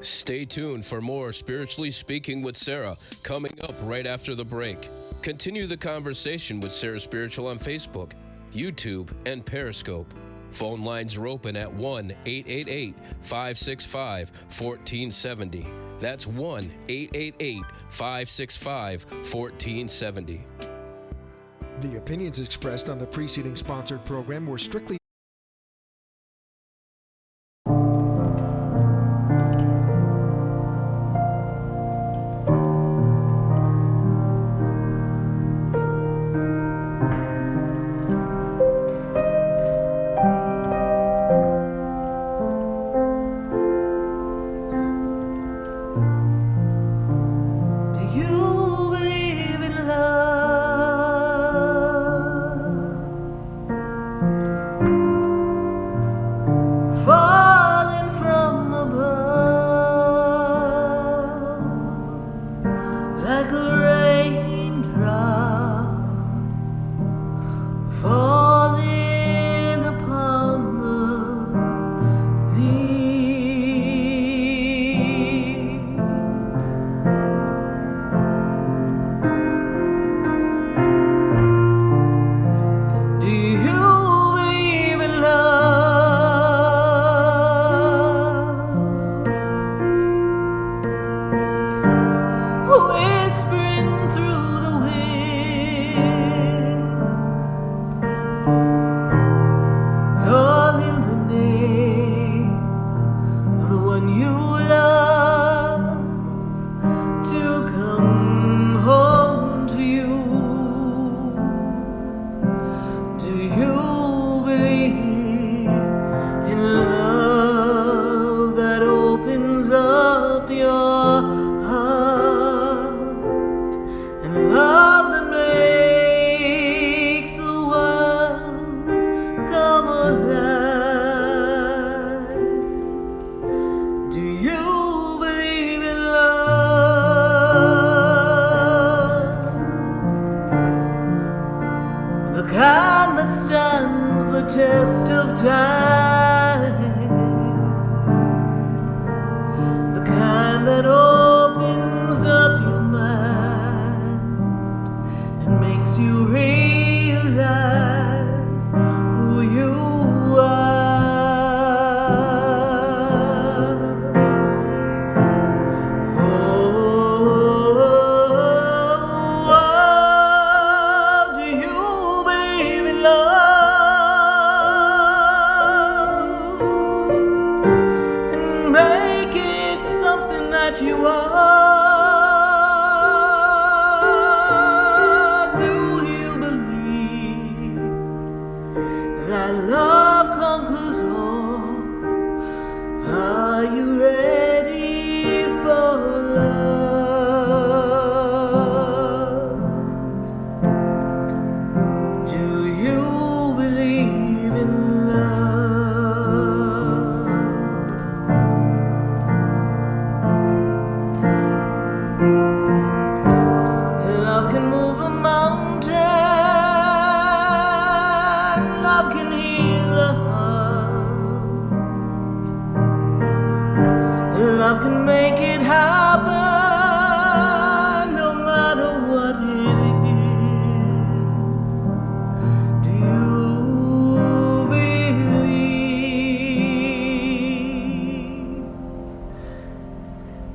Stay tuned for more Spiritually Speaking with Sarah coming up right after the break. Continue the conversation with Sarah Spiritual on Facebook, YouTube, and Periscope. Phone lines are open at 1-888-565-1470. That's 1-888-565-1470. The opinions expressed on the preceding sponsored program were strictly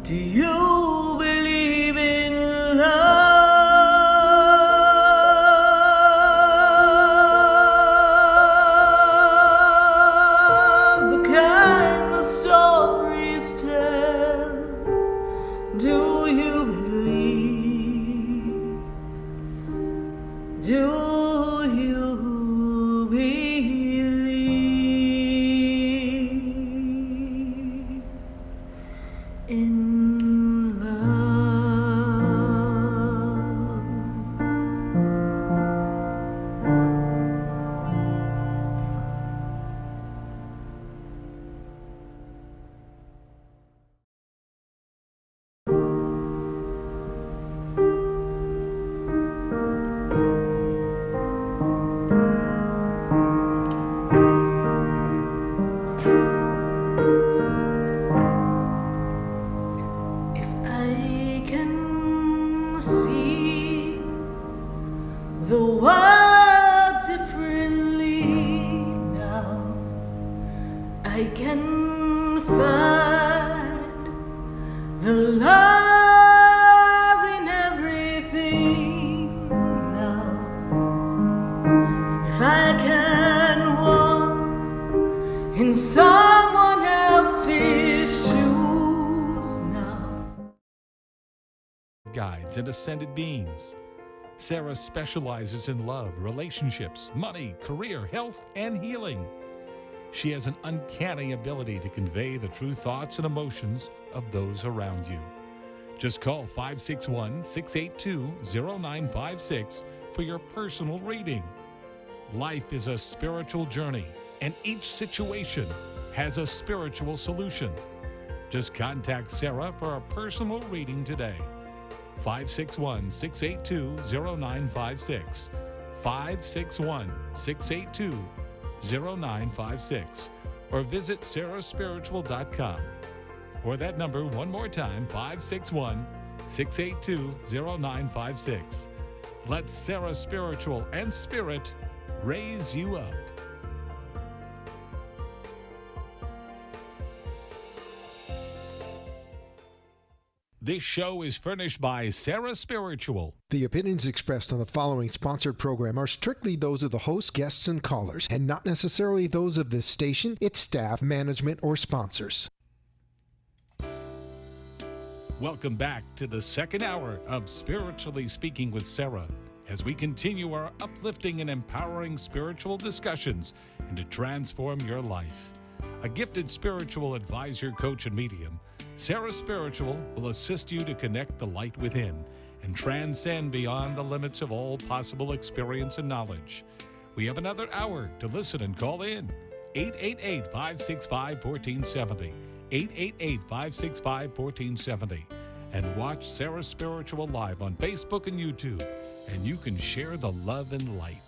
Do you believe in guides, and ascended beings. Sarah specializes in love, relationships, money, career, health, and healing. She has an uncanny ability to convey the true thoughts and emotions of those around you. Just call 561-682-0956 for your personal reading. Life is a spiritual journey, and each situation has a spiritual solution. Just contact Sarah for a personal reading today. 561-682-0956. 561-682-0956. Or visit sarahspiritual.com. Or that number one more time, 561-682-0956. Let Sarah Spiritual and Spirit raise you up. This show is furnished by Sarah Spiritual. The opinions expressed on the following sponsored program are strictly those of the host, guests, and callers, and not necessarily those of this station, its staff, management, or sponsors. Welcome back to the second hour of Spiritually Speaking with Sarah, as we continue our uplifting and empowering spiritual discussions and to transform your life. A gifted spiritual advisor, coach, and medium, Sarah Spiritual will assist you to connect the light within and transcend beyond the limits of all possible experience and knowledge. We have another hour to listen and call in. 888-565-1470. 888-565-1470. And watch Sarah Spiritual live on Facebook and YouTube, and you can share the love and light.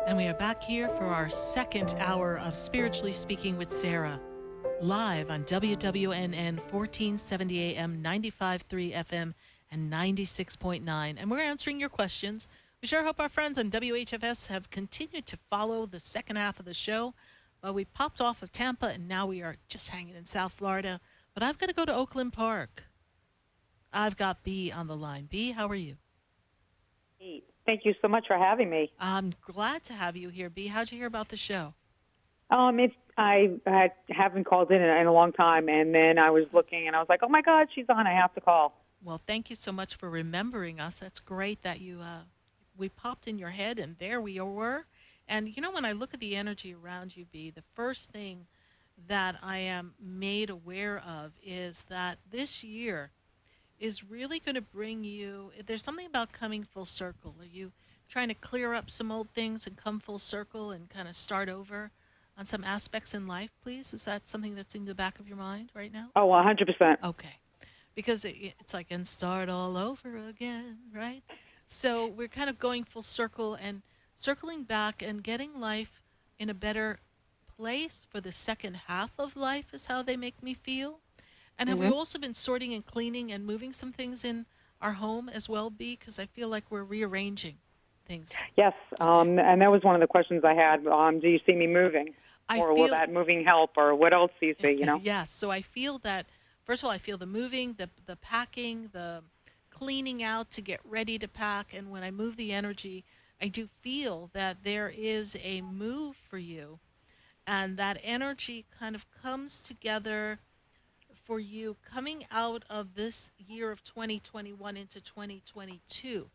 And we are back here for our second hour of Spiritually Speaking with Sarah, live on WWNN 1470 AM, 95.3 FM, and 96.9. And we're answering your questions. We sure hope our friends on WHFS have continued to follow the second half of the show. Well, we popped off of Tampa, and now we are just hanging in South Florida. But I've got to go to Oakland Park. I've got B on the line. B, how are you? Thank you so much for having me. I'm glad to have you here, B. How'd you hear about the show? I haven't called in a long time, and then I was looking, and I was like, oh, my God, she's on. I have to call. Well, thank you so much for remembering us. That's great that you we popped in your head, and there we were. And, you know, when I look at the energy around you, B, the first thing that I am made aware of is that this year is really going to bring you, there's something about coming full circle. Are you trying to clear up some old things and come full circle and kind of start over on some aspects in life, please? Is that something that's in the back of your mind right now? Oh, 100%. Okay. Because it's like, and start all over again, right? So we're kind of going full circle and circling back and getting life in a better place for the second half of life is how they make me feel. And have we also been sorting and cleaning and moving some things in our home as well, B? Because I feel like we're rearranging things. Yes, and that was one of the questions I had. Do you see me moving? Will that moving help? Or what else do you see, you know? Yes, so I feel that, first of all, I feel the moving, the packing, the cleaning out to get ready to pack. And when I move the energy, I do feel that there is a move for you. And that energy kind of comes together for you coming out of this year of 2021 into 2022.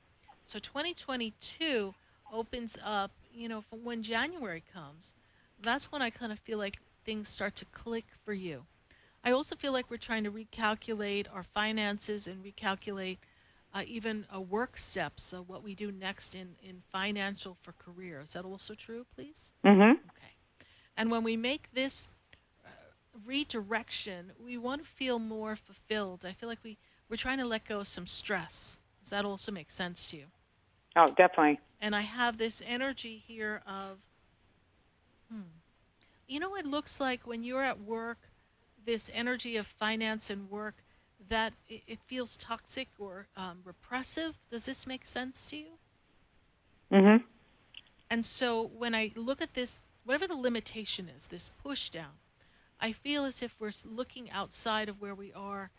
So 2022 opens up, you know, from when January comes, that's when I kind of feel like things start to click for you. I also feel like we're trying to recalculate our finances and recalculate even work steps, what we do next in financial for career. Is that also true, please? Mm-hmm. Okay. And when we make this redirection, we want to feel more fulfilled. I feel like we're trying to let go of some stress. Does that also make sense to you? Oh, definitely. And I have this energy here of, you know, it looks like when you're at work, this energy of finance and work, that it feels toxic or repressive. Does this make sense to you? Mm-hmm. And so when I look at this, whatever the limitation is, this push down, I feel as if we're looking outside of where we are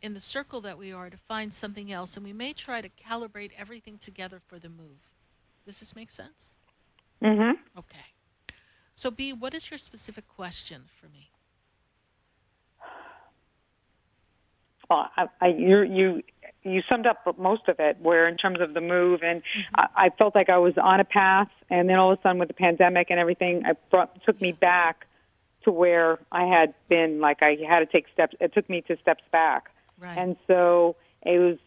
in the circle that we are to find something else, and we may try to calibrate everything together for the move. Does this make sense? Mm-hmm. Okay. So, B, what is your specific question for me? Well, you summed up most of it, where in terms of the move, and I felt like I was on a path, and then all of a sudden with the pandemic and everything, took me back to where I had been. Like I had to take steps. It took me to steps back, Right. and so it was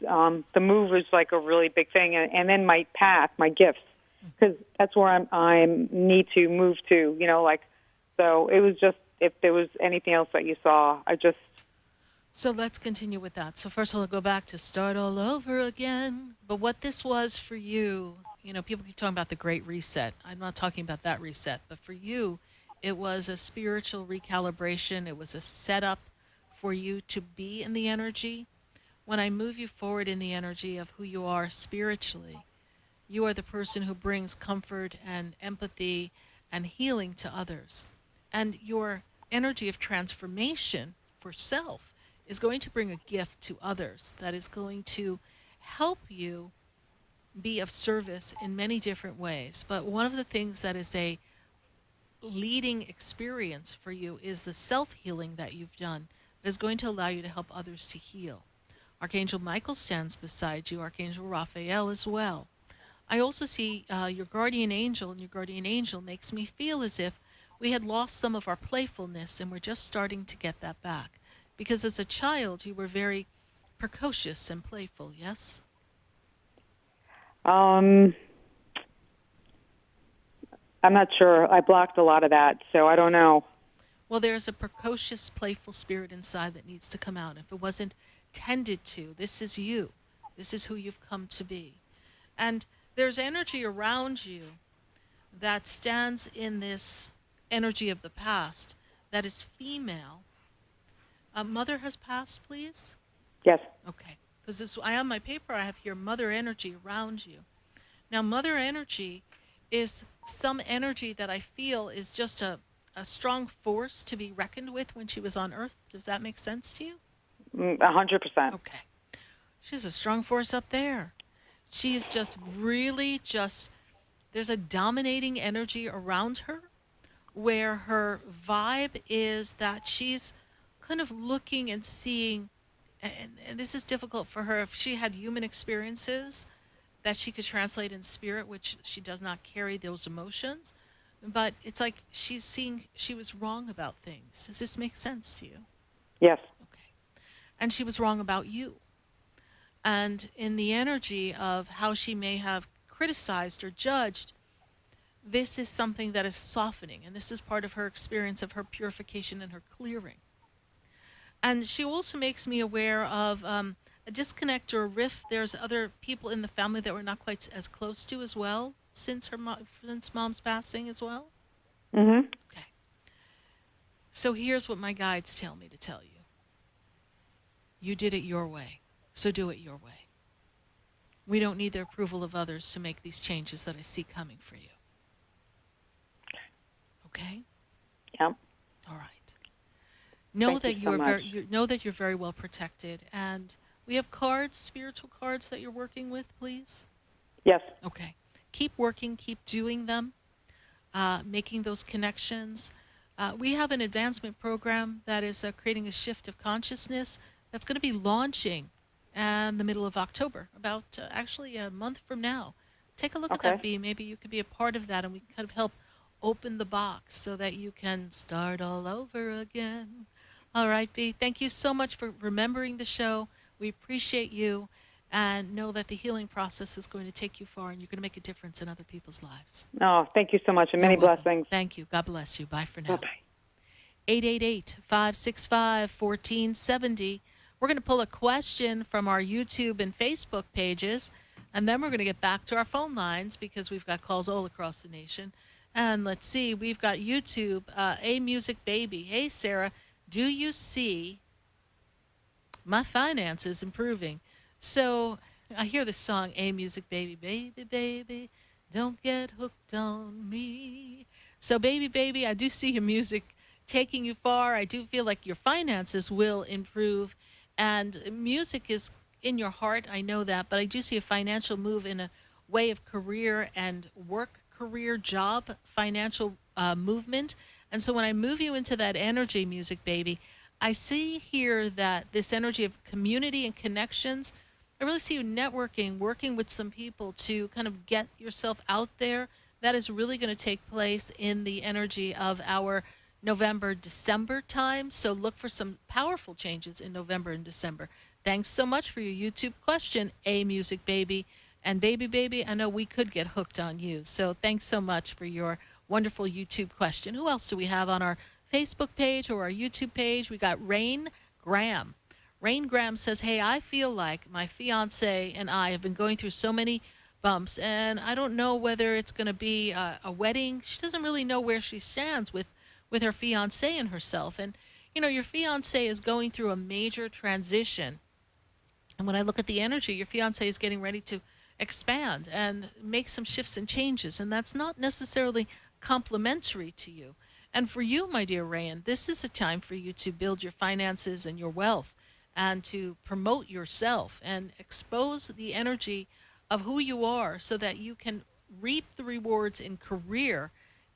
the move was like a really big thing, and then my path, my gifts, because that's where I need to move to. Like so. It was just if there was anything else that you saw, So let's continue with that. So first of all, I'll go back to start all over again. But what this was for you, people keep talking about the Great Reset. I'm not talking about that reset. But for you, it was a spiritual recalibration. It was a setup for you to be in the energy. When I move you forward in the energy of who you are spiritually, you are the person who brings comfort and empathy and healing to others. And your energy of transformation for self is going to bring a gift to others that is going to help you be of service in many different ways. But one of the things that is a leading experience for you is the self-healing that you've done that is going to allow you to help others to heal. Archangel Michael stands beside you, Archangel Raphael as well. I also see your guardian angel, and your guardian angel makes me feel as if we had lost some of our playfulness and we're just starting to get that back. Because as a child, you were very precocious and playful, yes? I'm not sure. I blocked a lot of that, so I don't know. Well, there's a precocious, playful spirit inside that needs to come out. If it wasn't tended to, this is you. This is who you've come to be. And there's energy around you that stands in this energy of the past that is female. Mother has passed, please? Yes. Okay. Because on my paper, I have here mother energy around you. Now, mother energy is some energy that I feel is just a strong force to be reckoned with when she was on Earth. Does that make sense to you? 100%. Okay. She's a strong force up there. She is just really there's a dominating energy around her where her vibe is that she's kind of looking and seeing, and this is difficult for her, if she had human experiences that she could translate in spirit, which she does not carry those emotions, but it's like she's seeing she was wrong about things. Does this make sense to you? Yes. Okay. And she was wrong about you. And in the energy of how she may have criticized or judged, this is something that is softening, and this is part of her experience of her purification and her clearing. And she also makes me aware of a disconnect or a rift. There's other people in the family that we're not quite as close to as well since since mom's passing as well. Mm-hmm. Okay. So here's what my guides tell me to tell you. You did it your way, so do it your way. We don't need the approval of others to make these changes that I see coming for you. Okay? Yep. All right. Know Thank that you so much. know that you're very well protected, and we have cards, spiritual cards that you're working with, please. Yes. Okay. Keep working, keep doing them, making those connections. We have an advancement program that is creating a shift of consciousness that's going to be launching in the middle of October, about actually a month from now. Take a look at that, B. Maybe you could be a part of that, and we can kind of help open the box so that you can start all over again. All right, B. Thank you so much for remembering the show. We appreciate you, and know that the healing process is going to take you far, and you're going to make a difference in other people's lives. Oh, thank you so much, and many blessings. Thank you. God bless you. Bye for now. Bye-bye. 888-565-1470. We're going to pull a question from our YouTube and Facebook pages, and then we're going to get back to our phone lines because we've got calls all across the nation. And let's see, we've got YouTube, A Music Baby. Hey, Sarah, do you see my finances improving? So I hear this song, A Music Baby, baby, baby, don't get hooked on me. So, baby, baby, I do see your music taking you far. I do feel like your finances will improve. And music is in your heart, I know that, but I do see a financial move in a way of career and work, career, job, financial movement. And so when I move you into that energy, music baby, I see here that this energy of community and connections, I really see you networking, working with some people to kind of get yourself out there. That is really going to take place in the energy of our November, December time. So look for some powerful changes in November and December. Thanks so much for your YouTube question, A Music Baby. And baby, I know we could get hooked on you. So thanks so much for your wonderful YouTube question. Who else do we have on our Facebook page or our YouTube page? We got Rain Graham. Rain Graham says, hey, I feel like my fiance and I have been going through so many bumps, and I don't know whether it's going to be a wedding. She doesn't really know where she stands with her fiance and herself. And, you know, your fiance is going through a major transition. And when I look at the energy, your fiance is getting ready to expand and make some shifts and changes. And that's not necessarily complementary to you. And for you, my dear Rayan, this is a time for you to build your finances and your wealth and to promote yourself and expose the energy of who you are so that you can reap the rewards in career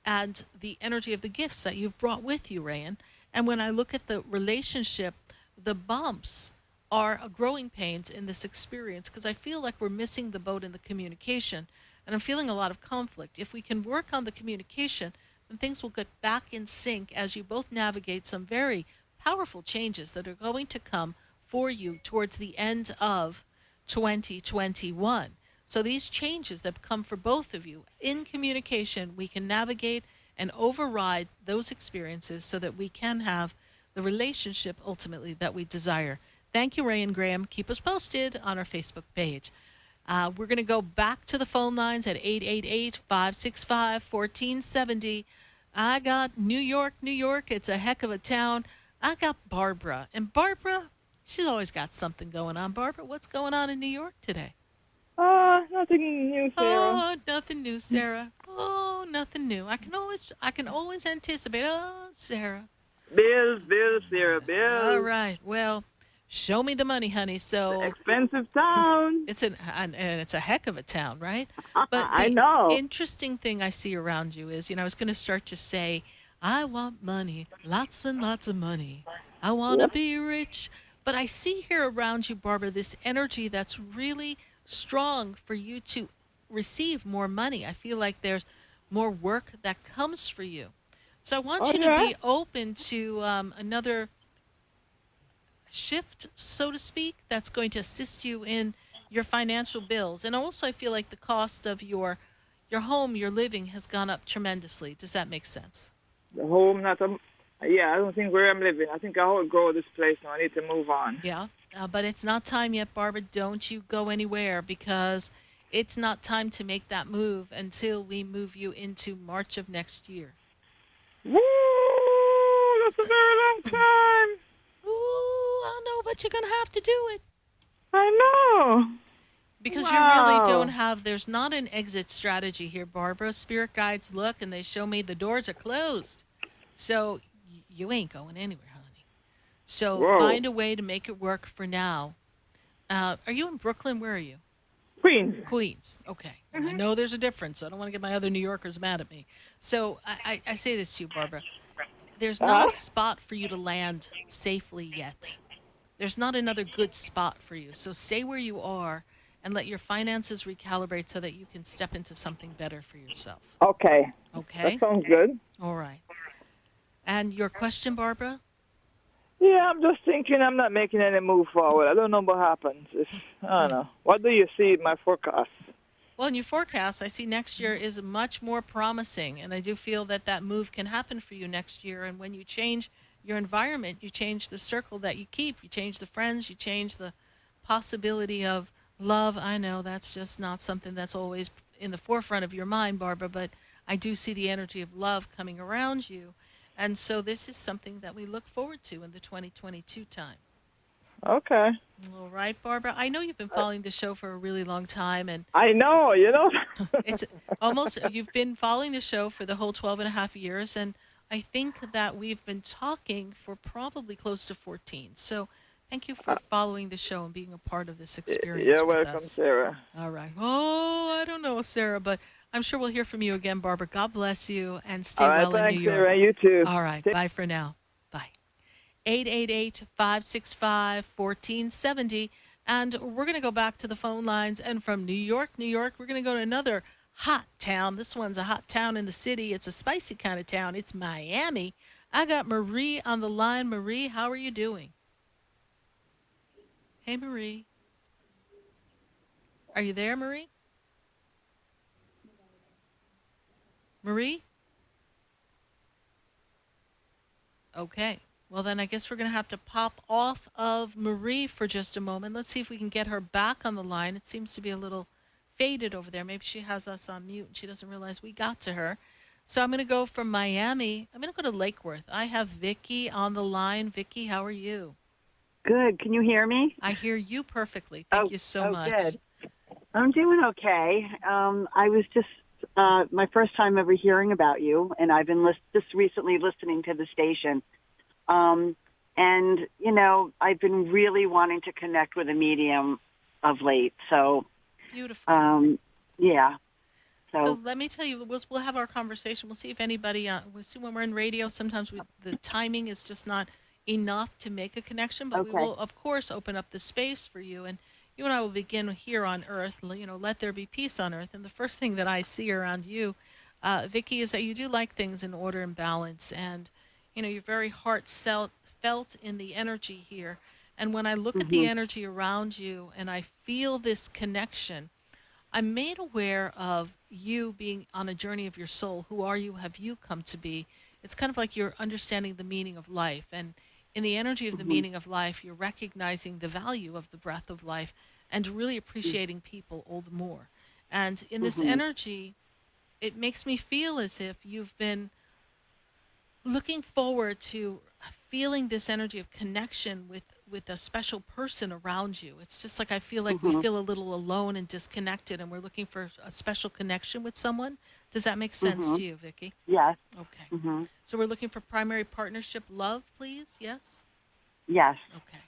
and the energy of the gifts that you've brought with you, Rayan. And when I look at the relationship, the bumps are growing pains in this experience because I feel like we're missing the boat in the communication, and I'm feeling a lot of conflict. If we can work on the communication, then things will get back in sync as you both navigate some very powerful changes that are going to come for you towards the end of 2021. So these changes that come for both of you in communication, we can navigate and override those experiences so that we can have the relationship ultimately that we desire. Thank you, Ray and Graham. Keep us posted on our Facebook page. We're going to go back to the phone lines at 888-565-1470. I got New York, New York. It's a heck of a town. I got Barbara. And Barbara, she's always got something going on. Barbara, what's going on in New York today? Nothing new, Sarah. Oh, nothing new, Sarah. Oh, nothing new. I can always anticipate. Oh, Sarah. Bills, Sarah, bills. All right. Well, show me the money, honey. So expensive town. It's a heck of a town, right? But I know. The interesting thing I see around you is, I was going to start to say, I want money, lots and lots of money. I want to be rich. But I see here around you, Barbara, this energy that's really strong for you to receive more money. I feel like there's more work that comes for you. So I want you to be open to another shift, so to speak, that's going to assist you in your financial bills. And also I feel like the cost of your home, your living has gone up tremendously. Does that make sense? The home, I don't think where I'm living. I think I will grow this place now. I need to move on. Yeah, but it's not time yet, Barbara. Don't you go anywhere because it's not time to make that move until we move you into March of next year. Woo! That's a very long time. Ooh, I know, but you're going to have to do it. I know. Because you really don't have, there's not an exit strategy here, Barbara. Spirit guides look and they show me the doors are closed. So you ain't going anywhere, honey. So find a way to make it work for now. Are you in Brooklyn? Where are you? Queens. Okay. Mm-hmm. I know there's a difference, so I don't want to get my other New Yorkers mad at me. So I say this to you, Barbara. There's not a spot for you to land safely yet. There's not another good spot for you. So stay where you are and let your finances recalibrate so that you can step into something better for yourself. Okay. Okay? That sounds good. All right. And your question, Barbara? Yeah, I'm just thinking I'm not making any move forward. I don't know what happens. I don't know. What do you see in my forecast? Well, in your forecast, I see next year is much more promising, and I do feel that that move can happen for you next year. And when you change your environment, you change the circle that you keep. You change the friends. You change the possibility of love. I know that's just not something that's always in the forefront of your mind, Barbara, but I do see the energy of love coming around you. And so this is something that we look forward to in the 2022 time. Okay. All right, Barbara. I know you've been following the show for a really long time. And I know, it's almost, you've been following the show for the whole 12 and a half years. And I think that we've been talking for probably close to 14. So thank you for following the show and being a part of this experience. You're with welcome, us. Sarah. All right. Oh, I don't know, Sarah, but I'm sure we'll hear from you again, Barbara. God bless you, and stay All right, well in thanks, New York. Sarah. You too. All right, bye for now. Bye. 888-565-1470. And we're going to go back to the phone lines. And from New York, we're going to go to another hot town. This one's a hot town in the city. It's a spicy kind of town. It's Miami. I got Marie on the line. Marie, how are you doing? Hey, Marie. Are you there, Marie? Marie? Okay. Well, then I guess we're going to have to pop off of Marie for just a moment. Let's see if we can get her back on the line. It seems to be a little faded over there. Maybe she has us on mute and she doesn't realize we got to her. So I'm going to go from Miami. I'm going to go to Lake Worth. I have Vicky on the line. Vicky, how are you? Good. Can you hear me? I hear you perfectly. Thank you so much. Good. I'm doing okay. I was just my first time ever hearing about you, and I've been just recently listening to the station. And, you know, I've been really wanting to connect with a medium of late. So, beautiful. Yeah. So let me tell you, we'll have our conversation. We'll see if anybody, we'll see when we're in radio, sometimes the timing is just not enough to make a connection, but we will, of course, open up the space for you. And you and I will begin here on Earth, you know, let there be peace on Earth. And the first thing that I see around you, Vicky, is that you do like things in order and balance. And, you know, you're very heartfelt in the energy here. And when I look at the energy around you and I feel this connection, I'm made aware of you being on a journey of your soul. Who are you? Have you come to be? It's kind of like you're understanding the meaning of life. And in the energy of the meaning of life, you're recognizing the value of the breath of life and really appreciating people all the more. And in this energy, it makes me feel as if you've been looking forward to feeling this energy of connection with a special person around you. It's just like I feel like we feel a little alone and disconnected, and we're looking for a special connection with someone. Does that make sense to you, Vicky? Yes. Okay. So we're looking for primary partnership love, please? Yes? Yes. Okay.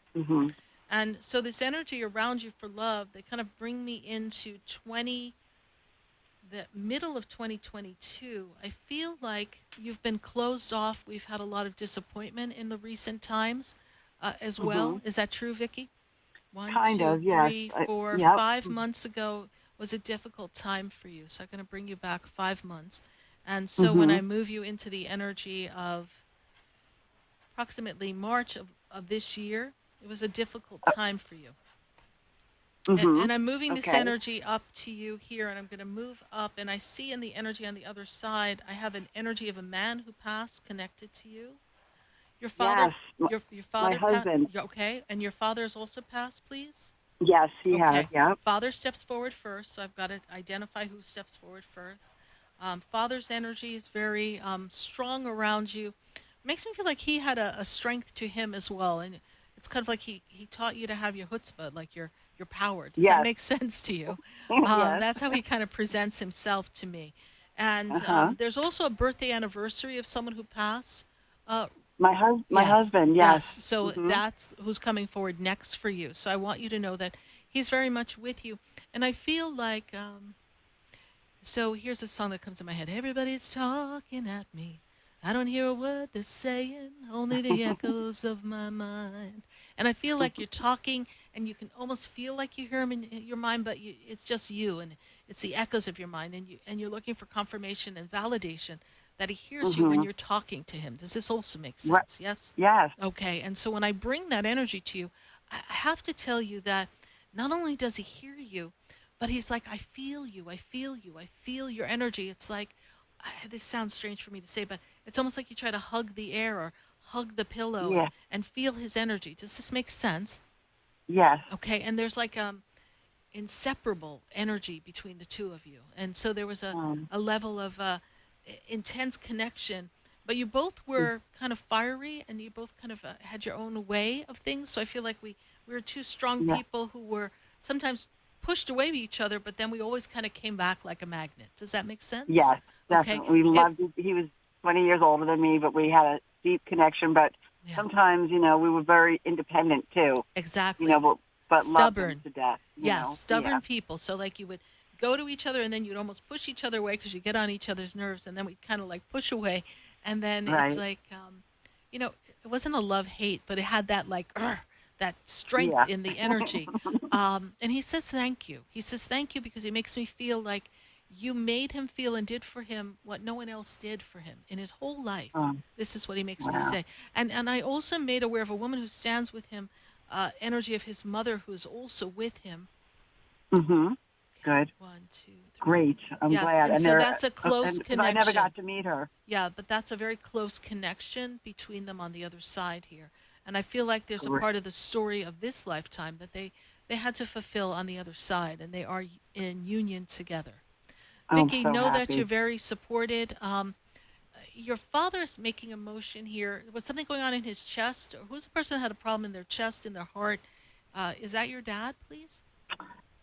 And so this energy around you for love, they kind of bring me into the middle of 2022. I feel like you've been closed off. We've had a lot of disappointment in the recent times as well. Is that true, Vicky? Kind of, yes. 3, 4, 5 months ago was a difficult time for you. So I'm going to bring you back 5 months. And so when I move you into the energy of approximately March of this year, it was a difficult time for you. And I'm moving this energy up to you here, and I'm going to move up, and I see in the energy on the other side, I have an energy of a man who passed connected to you. Your father, your father, my husband. Okay, and your father has also passed, please? Yes, he has, yeah. Father steps forward first, so I've got to identify who steps forward first. Father's energy is very strong around you. Makes me feel like he had a strength to him as well, and it's kind of like he taught you to have your chutzpah, like your power. Does that make sense to you? That's how he kind of presents himself to me. And there's also a birthday anniversary of someone who passed. My husband, yes. So that's who's coming forward next for you. So I want you to know that he's very much with you. And I feel like, so here's a song that comes in my head. Everybody's talking at me. I don't hear a word they're saying, only the echoes of my mind. And I feel like you're talking, and you can almost feel like you hear him in your mind, but it's just you, and it's the echoes of your mind, and you're looking for confirmation and validation that he hears you when you're talking to him. Does this also make sense? Yes? Yes. Okay, and so when I bring that energy to you, I have to tell you that not only does he hear you, but he's like, I feel you, I feel you, I feel your energy. It's like, this sounds strange for me to say, but it's almost like you try to hug the air or hug the pillow and feel his energy. Does this make sense? Yes. Okay, and there's like inseparable energy between the two of you. And so there was a level of intense connection, but you both were kind of fiery, and you both kind of had your own way of things. So I feel like we were two strong people who were sometimes pushed away from each other, but then we always kind of came back like a magnet. Does that make sense? Yes, definitely. We loved it. He was 20 years older than me, but we had a deep connection. But sometimes, you know, we were very independent too. Exactly. You know, but stubborn loved him to death. Yes, stubborn people. So like you would go to each other, and then you'd almost push each other away because you get on each other's nerves, and then we'd kind of like push away. And then it's like, it wasn't a love-hate, but it had that like, that strength in the energy. And he says thank you. He says thank you because he makes me feel like you made him feel and did for him what no one else did for him in his whole life. This is what he makes me say. And I also made aware of a woman who stands with him, energy of his mother who is also with him. Mm-hmm. Good. 1, 2, 3. Great. I'm glad. And so that's a close connection. I never got to meet her. Yeah, but that's a very close connection between them on the other side here. And I feel like there's a part of the story of this lifetime that they had to fulfill on the other side, and they are in union together. Vicki, know that you're very supported. Your father's making a motion here. Was something going on in his chest? Or who's the person who had a problem in their chest, in their heart? Is that your dad, please?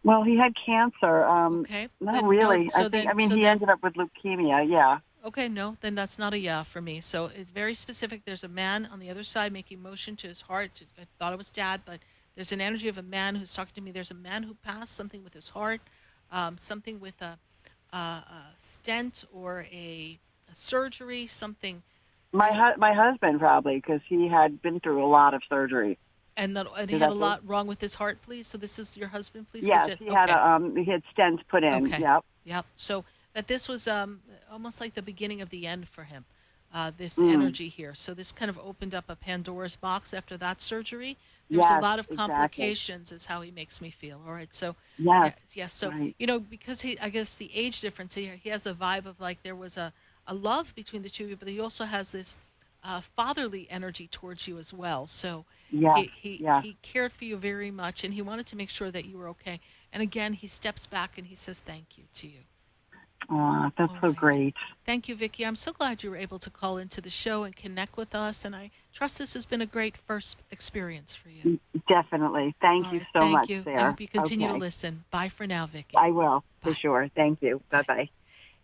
Well, he had cancer. Okay. Not really. He ended up with leukemia, yeah. Okay, no, then that's not a yeah for me. So it's very specific. There's a man on the other side making motion to his heart. I thought it was dad, but there's an energy of a man who's talking to me. There's a man who passed, something with his heart, something with a stent or a surgery, something. My husband probably, because he had been through a lot of surgery. And he had a lot wrong with his heart, please. So this is your husband, please. Yes, he had stents put in. Okay. Yep. So that this was almost like the beginning of the end for him. This energy here. So this kind of opened up a Pandora's box after that surgery. There's a lot of complications, is how he makes me feel. All right. So yes. So because I guess the age difference, he has a vibe of like there was a love between the two of you, but he also has this fatherly energy towards you as well. So he cared for you very much, and he wanted to make sure that you were okay. And again, he steps back and he says thank you to you. That's so great. Thank you, Vicki. I'm so glad you were able to call into the show and connect with us, and I trust this has been a great first experience for you. Definitely. Thank you so much, Sarah. I hope you continue to listen. Bye for now, Vicki. I will, for sure. Thank you. Bye-bye.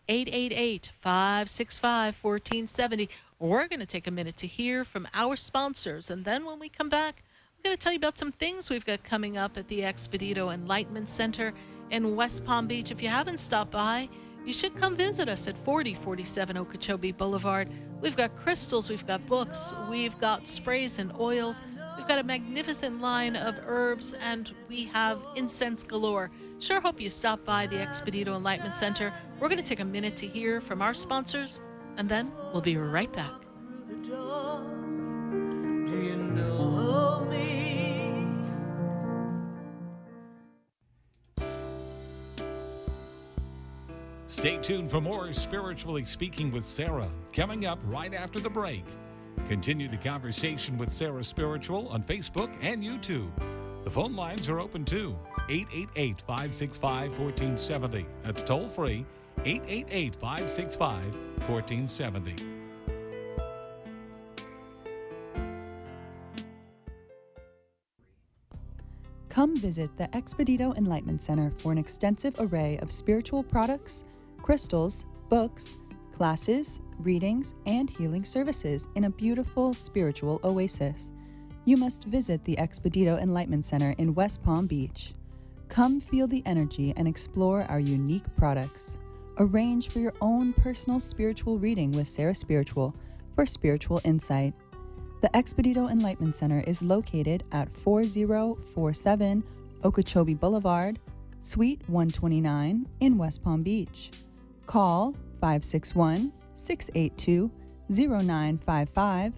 888-565-1470. We're going to take a minute to hear from our sponsors, and then when we come back, I'm going to tell you about some things we've got coming up at the Expedito Enlightenment Center in West Palm Beach. If you haven't stopped by, you should come visit us at 4047 Okeechobee Boulevard. We've got crystals, we've got books, we've got sprays and oils, we've got a magnificent line of herbs, and we have incense galore. Sure hope you stop by the Expedito Enlightenment Center. We're going to take a minute to hear from our sponsors, and then we'll be right back. Do you know me? Stay tuned for more Spiritually Speaking with Sarah, coming up right after the break. Continue the conversation with Sarah Spiritual on Facebook and YouTube. The phone lines are open too. 888-565-1470. That's toll free. 888-565-1470. Come visit the Expedito Enlightenment Center for an extensive array of spiritual products, crystals, books, classes, readings, and healing services in a beautiful spiritual oasis. You must visit the Expedito Enlightenment Center in West Palm Beach. Come feel the energy and explore our unique products. Arrange for your own personal spiritual reading with Sarah Spiritual for spiritual insight. The Expedito Enlightenment Center is located at 4047 Okeechobee Boulevard, Suite 129 in West Palm Beach. Call 561-682-0955.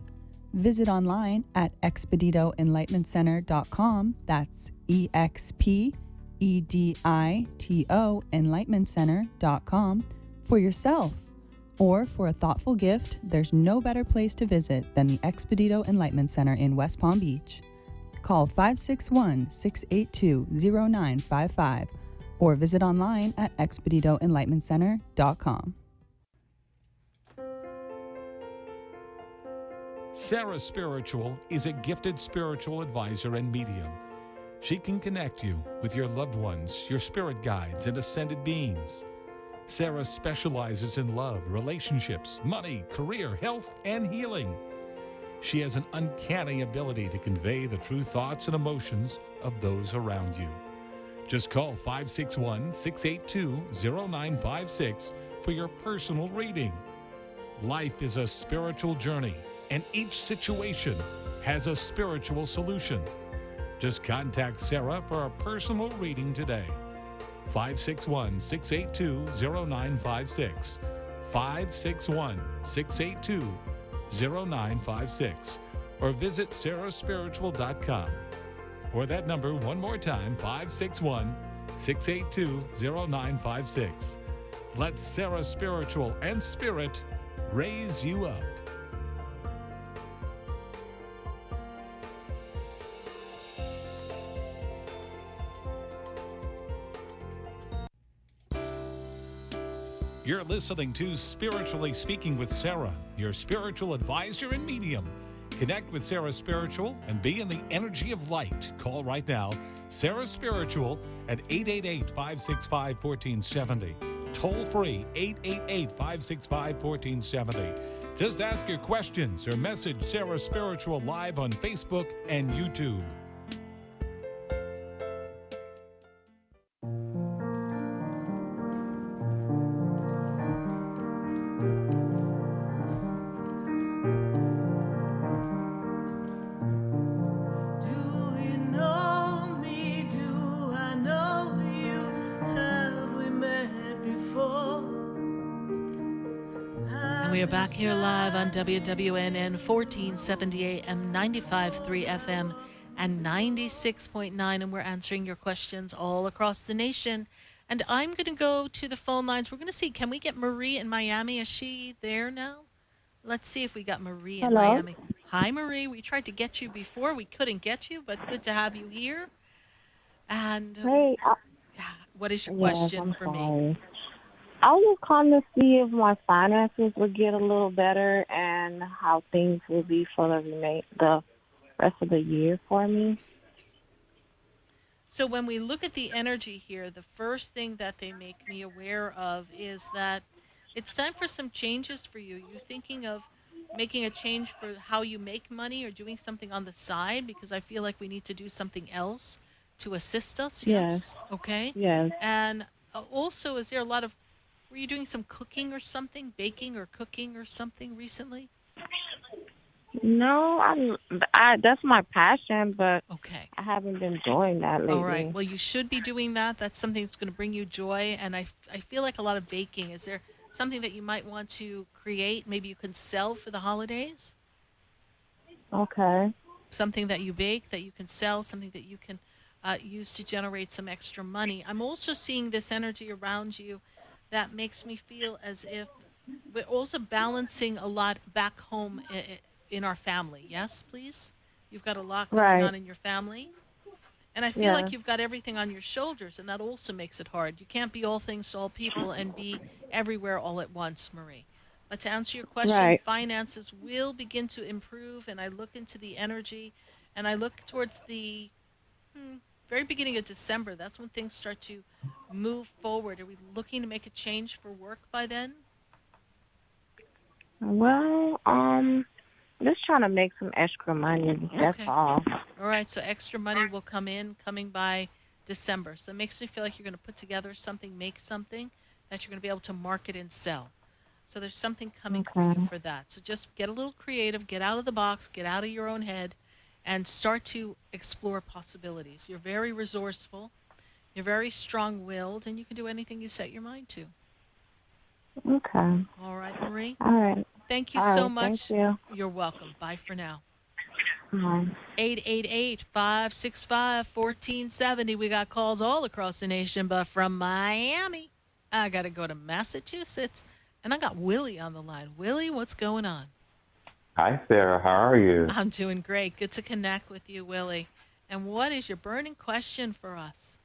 Visit online at expeditoenlightenmentcenter.com. That's EXPEDITO enlightenmentcenter.com for yourself. Or for a thoughtful gift, there's no better place to visit than the Expedito Enlightenment Center in West Palm Beach. Call 561-682-0955 or visit online at expeditoenlightenmentcenter.com. Sarah Spiritual is a gifted spiritual advisor and medium. She can connect you with your loved ones, your spirit guides, and ascended beings. Sarah specializes in love, relationships, money, career, health, and healing. She has an uncanny ability to convey the true thoughts and emotions of those around you. Just call 561-682-0956 for your personal reading. Life is a spiritual journey, and each situation has a spiritual solution. Just contact Sarah for a personal reading today. 561-682-0956. 561-682-0956. Or visit sarahspiritual.com. Or that number one more time, 561-682-0956. Let Sarah Spiritual and Spirit raise you up. You're listening to Spiritually Speaking with Sarah, your spiritual advisor and medium. Connect with Sarah Spiritual and be in the energy of light. Call right now, Sarah Spiritual at 888-565-1470. Toll free, 888-565-1470. Just ask your questions or message Sarah Spiritual live on Facebook and YouTube. We are back here live on WWNN 1470 AM, 95.3 FM, and 96.9, and we're answering your questions all across the nation. And I'm going to go to the phone lines. We're going to see, can we get Marie in Miami? Is she there now? Let's see if we got Marie in Miami. Hi, Marie. We tried to get you before. We couldn't get you, but good to have you here. And hey, what is your question for me? I was calling to see if my finances would get a little better and how things will be for the rest of the year for me. So when we look at the energy here, the first thing that they make me aware of is that it's time for some changes for you. You're thinking of making a change for how you make money or doing something on the side, because I feel like we need to do something else to assist us. Yes. Okay. Yes. And also, is there a lot of, were you doing some cooking or something, baking or cooking or something recently? No, that's my passion, but okay, I haven't been doing that lately. All right. Well, you should be doing that. That's something that's going to bring you joy. And I feel like a lot of baking. Is there something that you might want to create? Maybe you can sell for the holidays? Okay. Something that you bake that you can sell, something that you can use to generate some extra money. I'm also seeing this energy around you that makes me feel as if we're also balancing a lot back home in our family. Yes, please? You've got a lot going on in your family. And I feel like you've got everything on your shoulders, and that also makes it hard. You can't be all things to all people and be everywhere all at once, Marie. But to answer your question, finances will begin to improve, and I look into the energy, and I look towards the very beginning of December. That's when things start to move forward. Are we looking to make a change for work by then? Well, just trying to make some extra money. That's all. All right, so extra money will coming by December. So it makes me feel like you're going to put together something, make something that you're going to be able to market and sell. So there's something coming for you for that. So just get a little creative, get out of the box, get out of your own head, and start to explore possibilities. You're very resourceful, you're very strong-willed, and you can do anything you set your mind to. Okay. All right, Marie? All right. Thank you so much. Thank you. You're welcome. Bye for now. 888-565-1470. We got calls all across the nation, but from Miami, I got to go to Massachusetts, and I got Willie on the line. Willie, what's going on? Hi, Sarah. How are you? I'm doing great. Good to connect with you, Willie. And what is your burning question for us?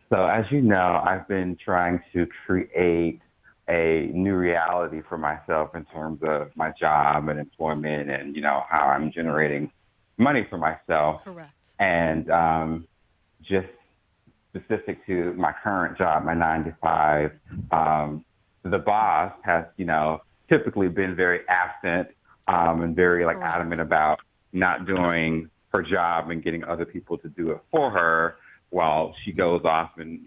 So, as you know, I've been trying to create a new reality for myself in terms of my job and employment and, you know, how I'm generating money for myself. Correct. And just specific to my current job, my 9 to 5, the boss has, you know, typically been very absent and very adamant about not doing her job and getting other people to do it for her. while she goes off and,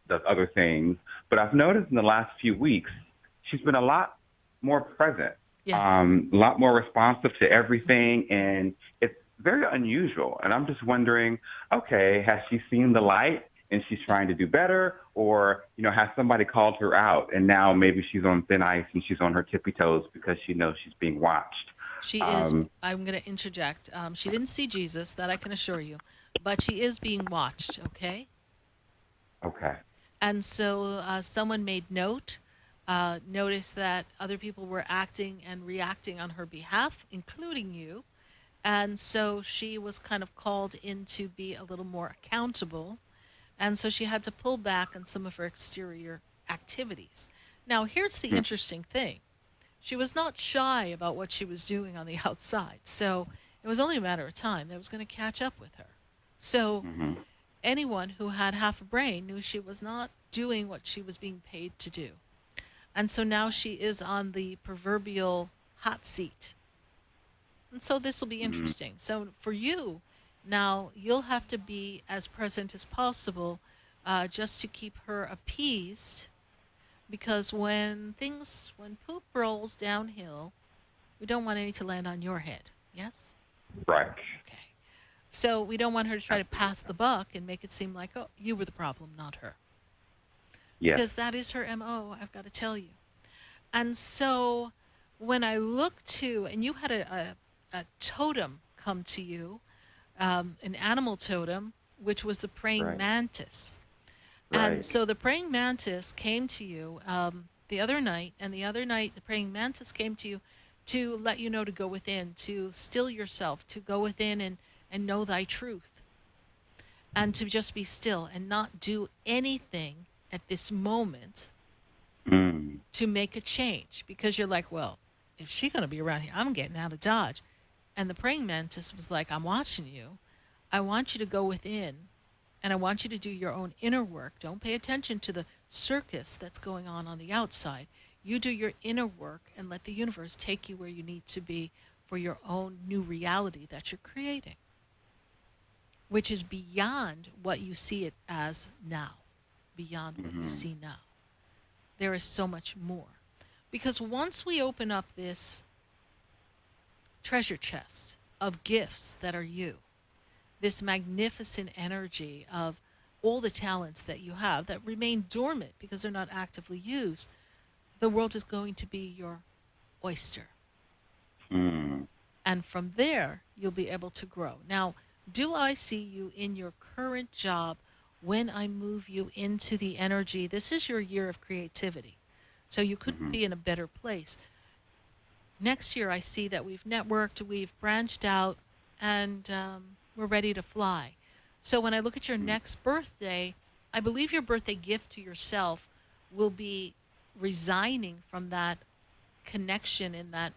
does other things. But I've noticed in the last few weeks, she's been a lot more present, Yes. a lot more responsive to everything. And it's very unusual. And I'm just wondering, okay, has she seen the light and she's trying to do better? Or, has somebody called her out and now maybe she's on thin ice and she's on her tippy toes because she knows she's being watched? She is, I'm going to interject. She didn't see Jesus, that I can assure you, but she is being watched, okay? Okay. And so someone made noticed that other people were acting and reacting on her behalf, including you. And so she was kind of called in to be a little more accountable. And so she had to pull back on some of her exterior activities. Now, here's the interesting thing. She was not shy about what she was doing on the outside. So it was only a matter of time that it was going to catch up with her. So anyone who had half a brain knew she was not doing what she was being paid to do. And so now she is on the proverbial hot seat. And so this will be interesting. So for you, now you'll have to be as present as possible just to keep her appeased. Because when poop rolls downhill, we don't want any to land on your head. Yes? Right. Okay. So we don't want her to try to pass the buck and make it seem like, oh, you were the problem, not her. Yes. Because that is her MO, I've got to tell you. And so when I look to, and you had a totem come to you, an animal totem, which was the praying mantis. Right. And so the praying mantis came to you the other night, and the other night the praying mantis came to you to let you know to go within, to still yourself, to go within and know thy truth, and to just be still and not do anything at this moment to make a change. Because you're like, well, if she's going to be around here, I'm getting out of Dodge. And the praying mantis was like, I'm watching you. I want you to go within. And I want you to do your own inner work. Don't pay attention to the circus that's going on the outside. You do your inner work and let the universe take you where you need to be for your own new reality that you're creating, which is beyond what you see it as now, beyond what you see now. There is so much more. Because once we open up this treasure chest of gifts that are you, this magnificent energy of all the talents that you have that remain dormant because they're not actively used, the world is going to be your oyster. And from there, you'll be able to grow. Now, do I see you in your current job when I move you into the energy? This is your year of creativity. So you couldn't be in a better place. Next year, I see that we've networked, we've branched out, and we're ready to fly. So when I look at your next birthday, I believe your birthday gift to yourself will be resigning from that connection in that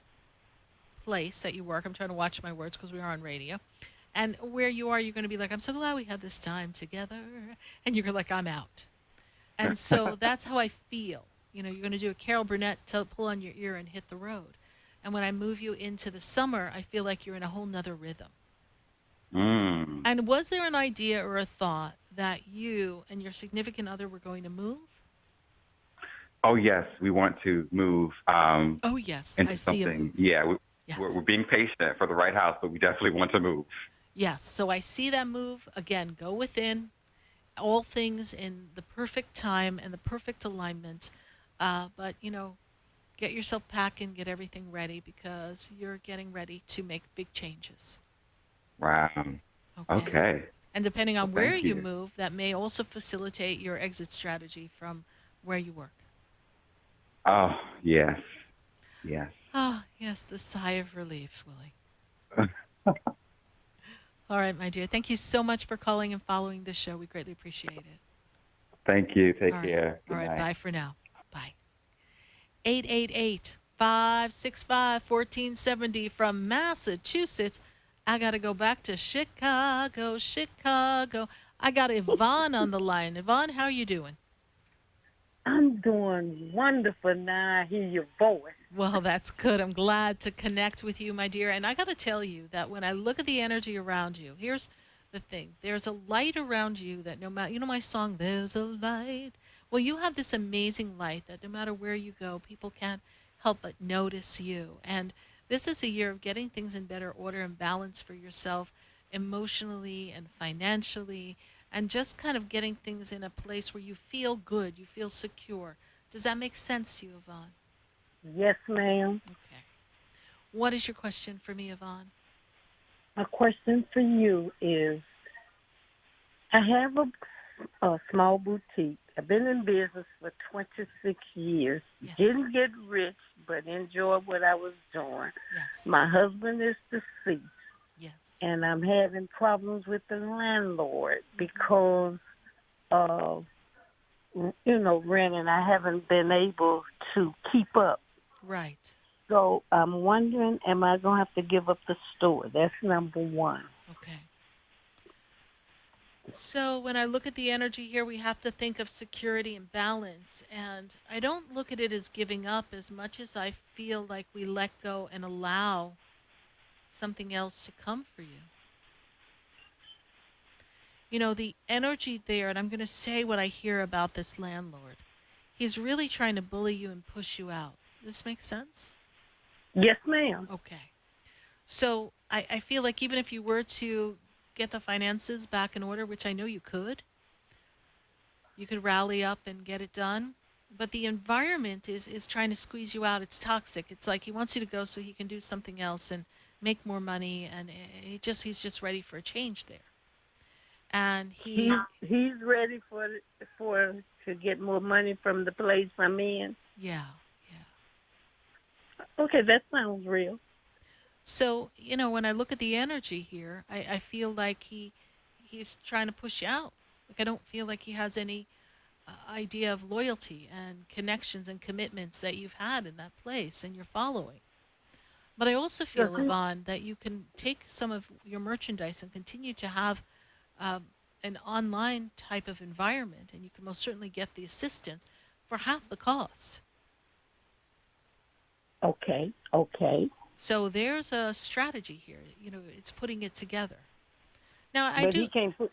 place that you work. I'm trying to watch my words because we are on radio. And where you are, you're going to be like, I'm so glad we had this time together. And you're like, I'm out. And so that's how I feel. You're going to do a Carol Burnett pull on your ear and hit the road. And when I move you into the summer, I feel like you're in a whole nother rhythm. And was there an idea or a thought that you and your significant other were going to move? Oh, yes. We want to move oh, yes. into I see something. Yeah, yes. we're being patient for the right house, but we definitely want to move. Yes. So I see that move. Again, go within. All things in the perfect time and the perfect alignment. But, get yourself packing, get everything ready because you're getting ready to make big changes. Wow. Okay. And depending on where thank you you. move, that may also facilitate your exit strategy from where you work. Oh, yes. Yes. Oh, yes, the sigh of relief, Willie. All right, my dear. Thank you so much for calling and following the show. We greatly appreciate it. Thank you. Take All right. care. Good All right, night. bye for now. Bye. 888-565-1470 from Massachusetts. I got to go back to Chicago. I got Yvonne on the line. Yvonne, how are you doing? I'm doing wonderful now. I hear your voice. Well, that's good. I'm glad to connect with you, my dear. And I got to tell you that when I look at the energy around you, here's the thing. There's a light around you that no matter, you know my song, There's a Light? Well, you have this amazing light that no matter where you go, people can't help but notice you. And this is a year of getting things in better order and balance for yourself emotionally and financially, and just kind of getting things in a place where you feel good, you feel secure. Does that make sense to you, Yvonne? Yes, ma'am. Okay. What is your question for me, Yvonne? My question for you is, I have a small boutique. I've been in business for 26 years. Yes. Didn't get rich, but enjoyed what I was doing. Yes. My husband is deceased. Yes. And I'm having problems with the landlord because of, rent, and I haven't been able to keep up. Right. So I'm wondering, am I going to have to give up the store? That's number one. Okay. So when I look at the energy here, we have to think of security and balance. And I don't look at it as giving up as much as I feel like we let go and allow something else to come for you. You know, the energy there, and I'm going to say what I hear about this landlord. He's really trying to bully you and push you out. Does this make sense? Yes, ma'am. Okay. So I feel like even if you were to get the finances back in order, which I know you could rally up and get it done. But the environment is trying to squeeze you out. It's toxic. It's like he wants you to go so he can do something else and make more money, and he's just ready for a change there. And he's ready for to get more money from the place I'm in. Yeah. Okay, that sounds real. So, when I look at the energy here, I feel like he's trying to push you out. Like, I don't feel like he has any idea of loyalty and connections and commitments that you've had in that place and you're following. But I also feel, Yvonne, that you can take some of your merchandise and continue to have an online type of environment, and you can most certainly get the assistance for half the cost. Okay. So there's a strategy here. It's putting it together. Now, He can't put...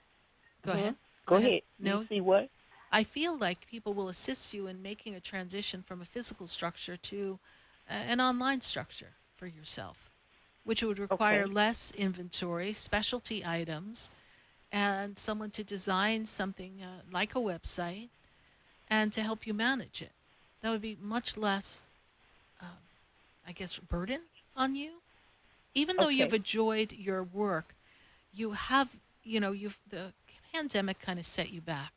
Go ahead. Go ahead. No. You see what? I feel like people will assist you in making a transition from a physical structure to an online structure for yourself, which would require less inventory, specialty items, and someone to design something like a website and to help you manage it. That would be much less, burden on you. Even though you've enjoyed your work, you have, the pandemic kind of set you back.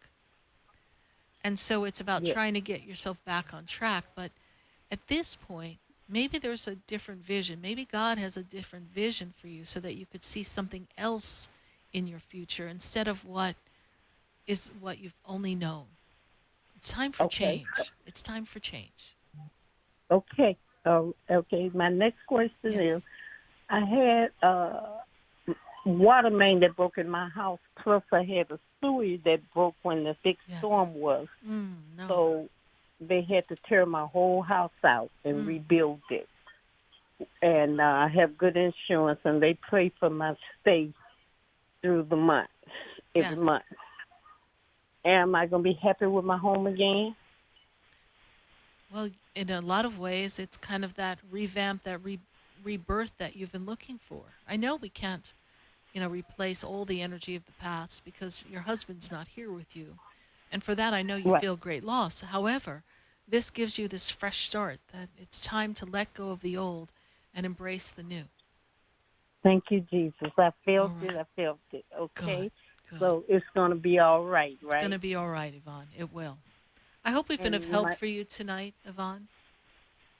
And so it's about trying to get yourself back on track. But at this point, maybe there's a different vision. Maybe God has a different vision for you so that you could see something else in your future instead of what you've only known. It's time for change. It's time for change. Okay. Okay. My next question is, I had water main that broke in my house, plus I had a sewer that broke when the big storm was. No. So they had to tear my whole house out and rebuild it. And I have good insurance, and they pay for my stay through the month, every month. Am I going to be happy with my home again? Well, in a lot of ways, it's kind of that revamp, that rebirth that you've been looking for. I know we can't, replace all the energy of the past because your husband's not here with you. And for that, I know you feel great loss. However, this gives you this fresh start, that it's time to let go of the old and embrace the new. Thank you, Jesus. I felt it. Okay. Good. So it's going to be all right, right? It's going to be all right, Yvonne. It will. I hope we've been of help for you tonight, Yvonne.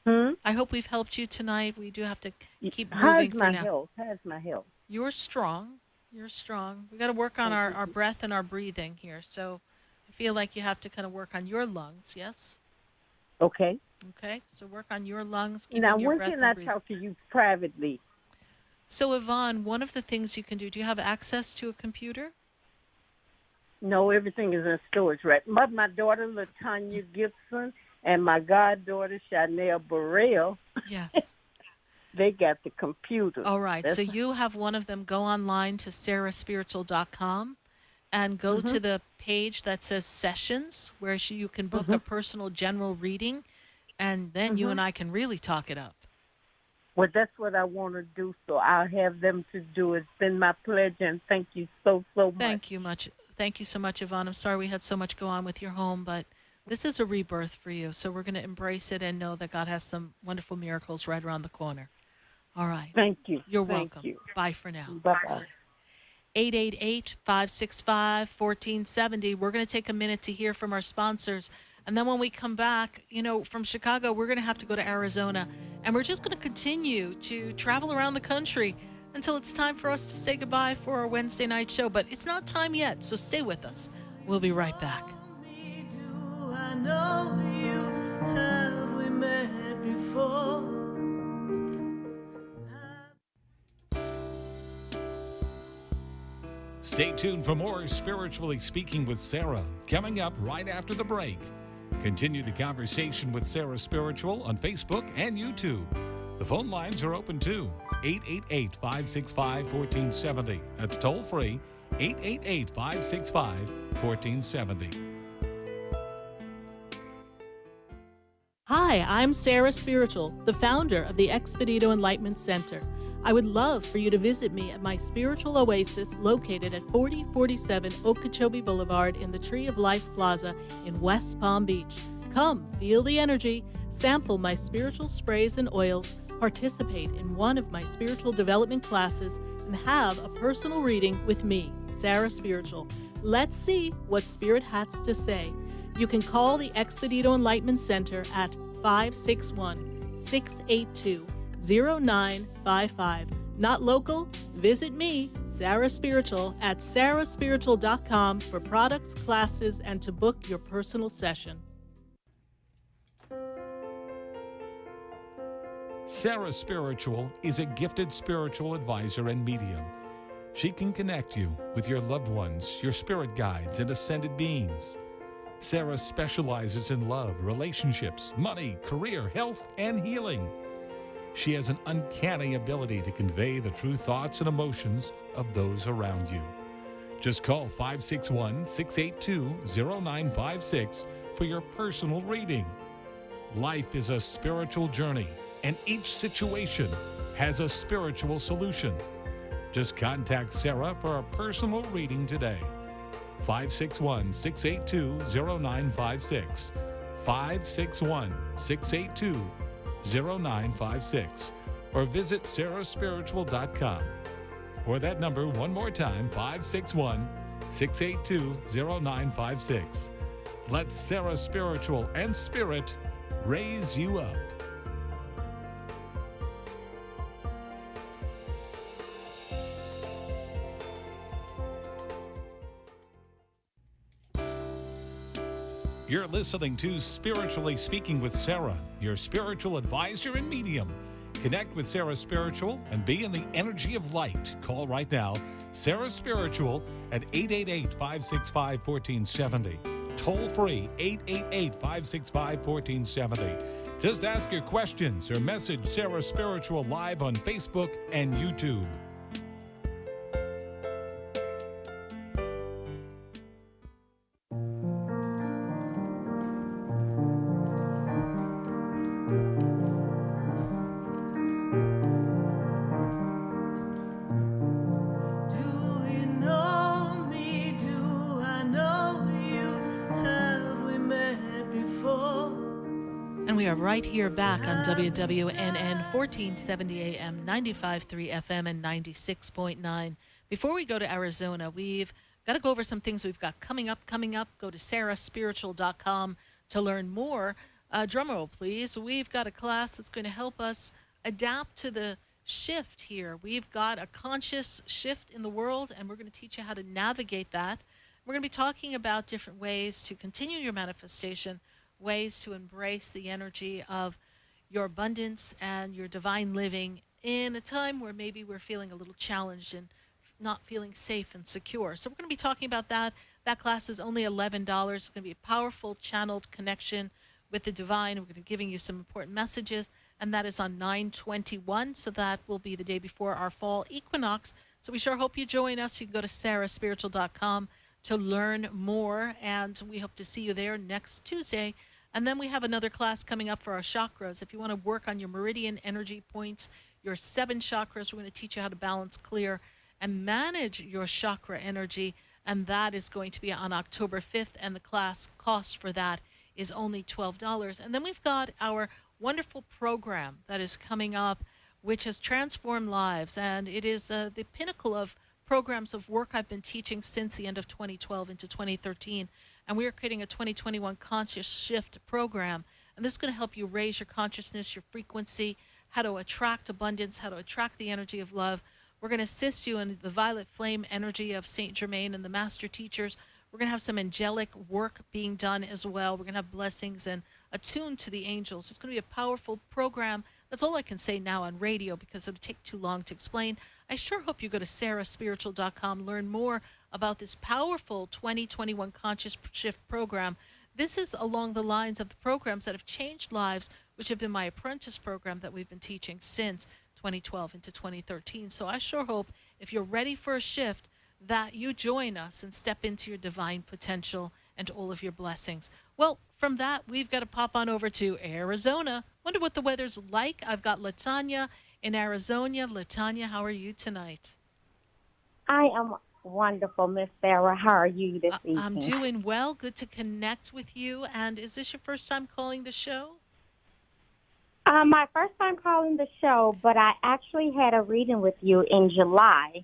I hope we've helped you tonight. We do have to keep moving for now. How's my health? You're strong. You're strong. We got to work on our breath and our breathing here. So I feel like you have to kind of work on your lungs, yes? Okay. Okay. So work on your lungs. Keeping Now, your when breath can and I breathing. talk to you privately? So, Yvonne, one of the things you can do you have access to a computer? No, everything is in storage, right? But my daughter, LaTanya Gibson, and my goddaughter, Chanel Burrell. Yes. they got the computers. All right. So That's- you have one of them go online to sarahspiritual.com and go to the page that says sessions, where you can book a personal general reading, and then you and I can really talk it up. Well, that's what I want to do, so I'll have them to do it. It's been my pleasure, and thank you so much. Thank you so much, Yvonne. I'm sorry we had so much go on with your home, but this is a rebirth for you, so we're going to embrace it and know that God has some wonderful miracles right around the corner. All right. Thank you. You're Thank welcome. you. Bye for now. Bye-bye. 888-565-1470. We're going to take a minute to hear from our sponsors. And then when we come back, from Chicago, we're going to have to go to Arizona. And we're just going to continue to travel around the country until it's time for us to say goodbye for our Wednesday night show. But it's not time yet, so stay with us. We'll be right back. I know you, have we met before? Stay tuned for more Spiritually Speaking with Sarah, coming up right after the break. Continue the conversation with Sarah Spiritual on Facebook and YouTube. The phone lines are open too. 888-565-1470. That's toll free. 888-565-1470. Hi, I'm Sarah Spiritual, the founder of the Expedito Enlightenment Center. I would love for you to visit me at my spiritual oasis located at 4047 Okeechobee Boulevard in the Tree of Life Plaza in West Palm Beach. Come, feel the energy, sample my spiritual sprays and oils, participate in one of my spiritual development classes, and have a personal reading with me, Sarah Spiritual. Let's see what Spirit has to say. You can call the Expedito Enlightenment Center at 561-682-0955. Not local? Visit me, Sarah Spiritual, at sarahspiritual.com for products, classes, and to book your personal session. Sarah Spiritual is a gifted spiritual advisor and medium. She can connect you with your loved ones, your spirit guides, and ascended beings. Sarah specializes in love, relationships, money, career, health, and healing. She has an uncanny ability to convey the true thoughts and emotions of those around you. Just call 561-682-0956 for your personal reading. Life is a spiritual journey, and each situation has a spiritual solution. Just contact Sarah for a personal reading today. 561-682-0956. 561-682-0956. Or visit sarahspiritual.com. Or that number one more time, 561-682-0956. Let Sarah Spiritual and Spirit raise you up. You're listening to Spiritually Speaking with Sarah, your spiritual advisor and medium. Connect with Sarah Spiritual and be in the energy of light. Call right now, Sarah Spiritual at 888-565-1470. Toll free, 888-565-1470. Just ask your questions or message Sarah Spiritual live on Facebook and YouTube. Right here back on WWNN 1470 AM, 95.3 FM, and 96.9. Before we go to Arizona, we've got to go over some things we've got coming up. Go to sarahspiritual.com to learn more. Drumroll, please. We've got a class that's going to help us adapt to the shift here. We've got a conscious shift in the world, and we're going to teach you how to navigate that. We're going to be talking about different ways to continue your manifestation, ways to embrace the energy of your abundance and your divine living in a time where maybe we're feeling a little challenged and not feeling safe and secure. So we're going to be talking about that. That class is only $11. It's going to be a powerful channeled connection with the divine. We're going to be giving you some important messages, and that is on 9/21, so that will be the day before our fall equinox. So we sure hope you join us. You can go to sarahspiritual.com to learn more, and we hope to see you there next Tuesday. And then we have another class coming up for our chakras. If you want to work on your meridian energy points, your 7 chakras, we're going to teach you how to balance, clear, and manage your chakra energy, and that is going to be on October 5th, and the class cost for that is only $12. And then we've got our wonderful program that is coming up, which has transformed lives, and it is the pinnacle of programs of work I've been teaching since the end of 2012 into 2013, and we are creating a 2021 Conscious Shift program, and this is going to help you raise your consciousness, your frequency, how to attract abundance, how to attract the energy of love. We're going to assist you in the violet flame energy of Saint Germain and the master teachers. We're going to have some angelic work being done as well. We're going to have blessings and attuned to the angels. It's going to be a powerful program. That's all I can say now on radio because it would take too long to explain. I sure hope you go to sarahspiritual.com, learn more about this powerful 2021 Conscious Shift program. This is along the lines of the programs that have changed lives, which have been my apprentice program that we've been teaching since 2012 into 2013. So I sure hope if you're ready for a shift that you join us and step into your divine potential and all of your blessings. Well, from that, we've got to pop on over to Arizona. Wonder what the weather's like. I've got Latanya in Arizona. Latanya, how are you tonight? I am wonderful, Miss Sarah. How are you this evening? I'm doing well. Good to connect with you. And is this your first time calling the show? My first time calling the show, but I actually had a reading with you in July.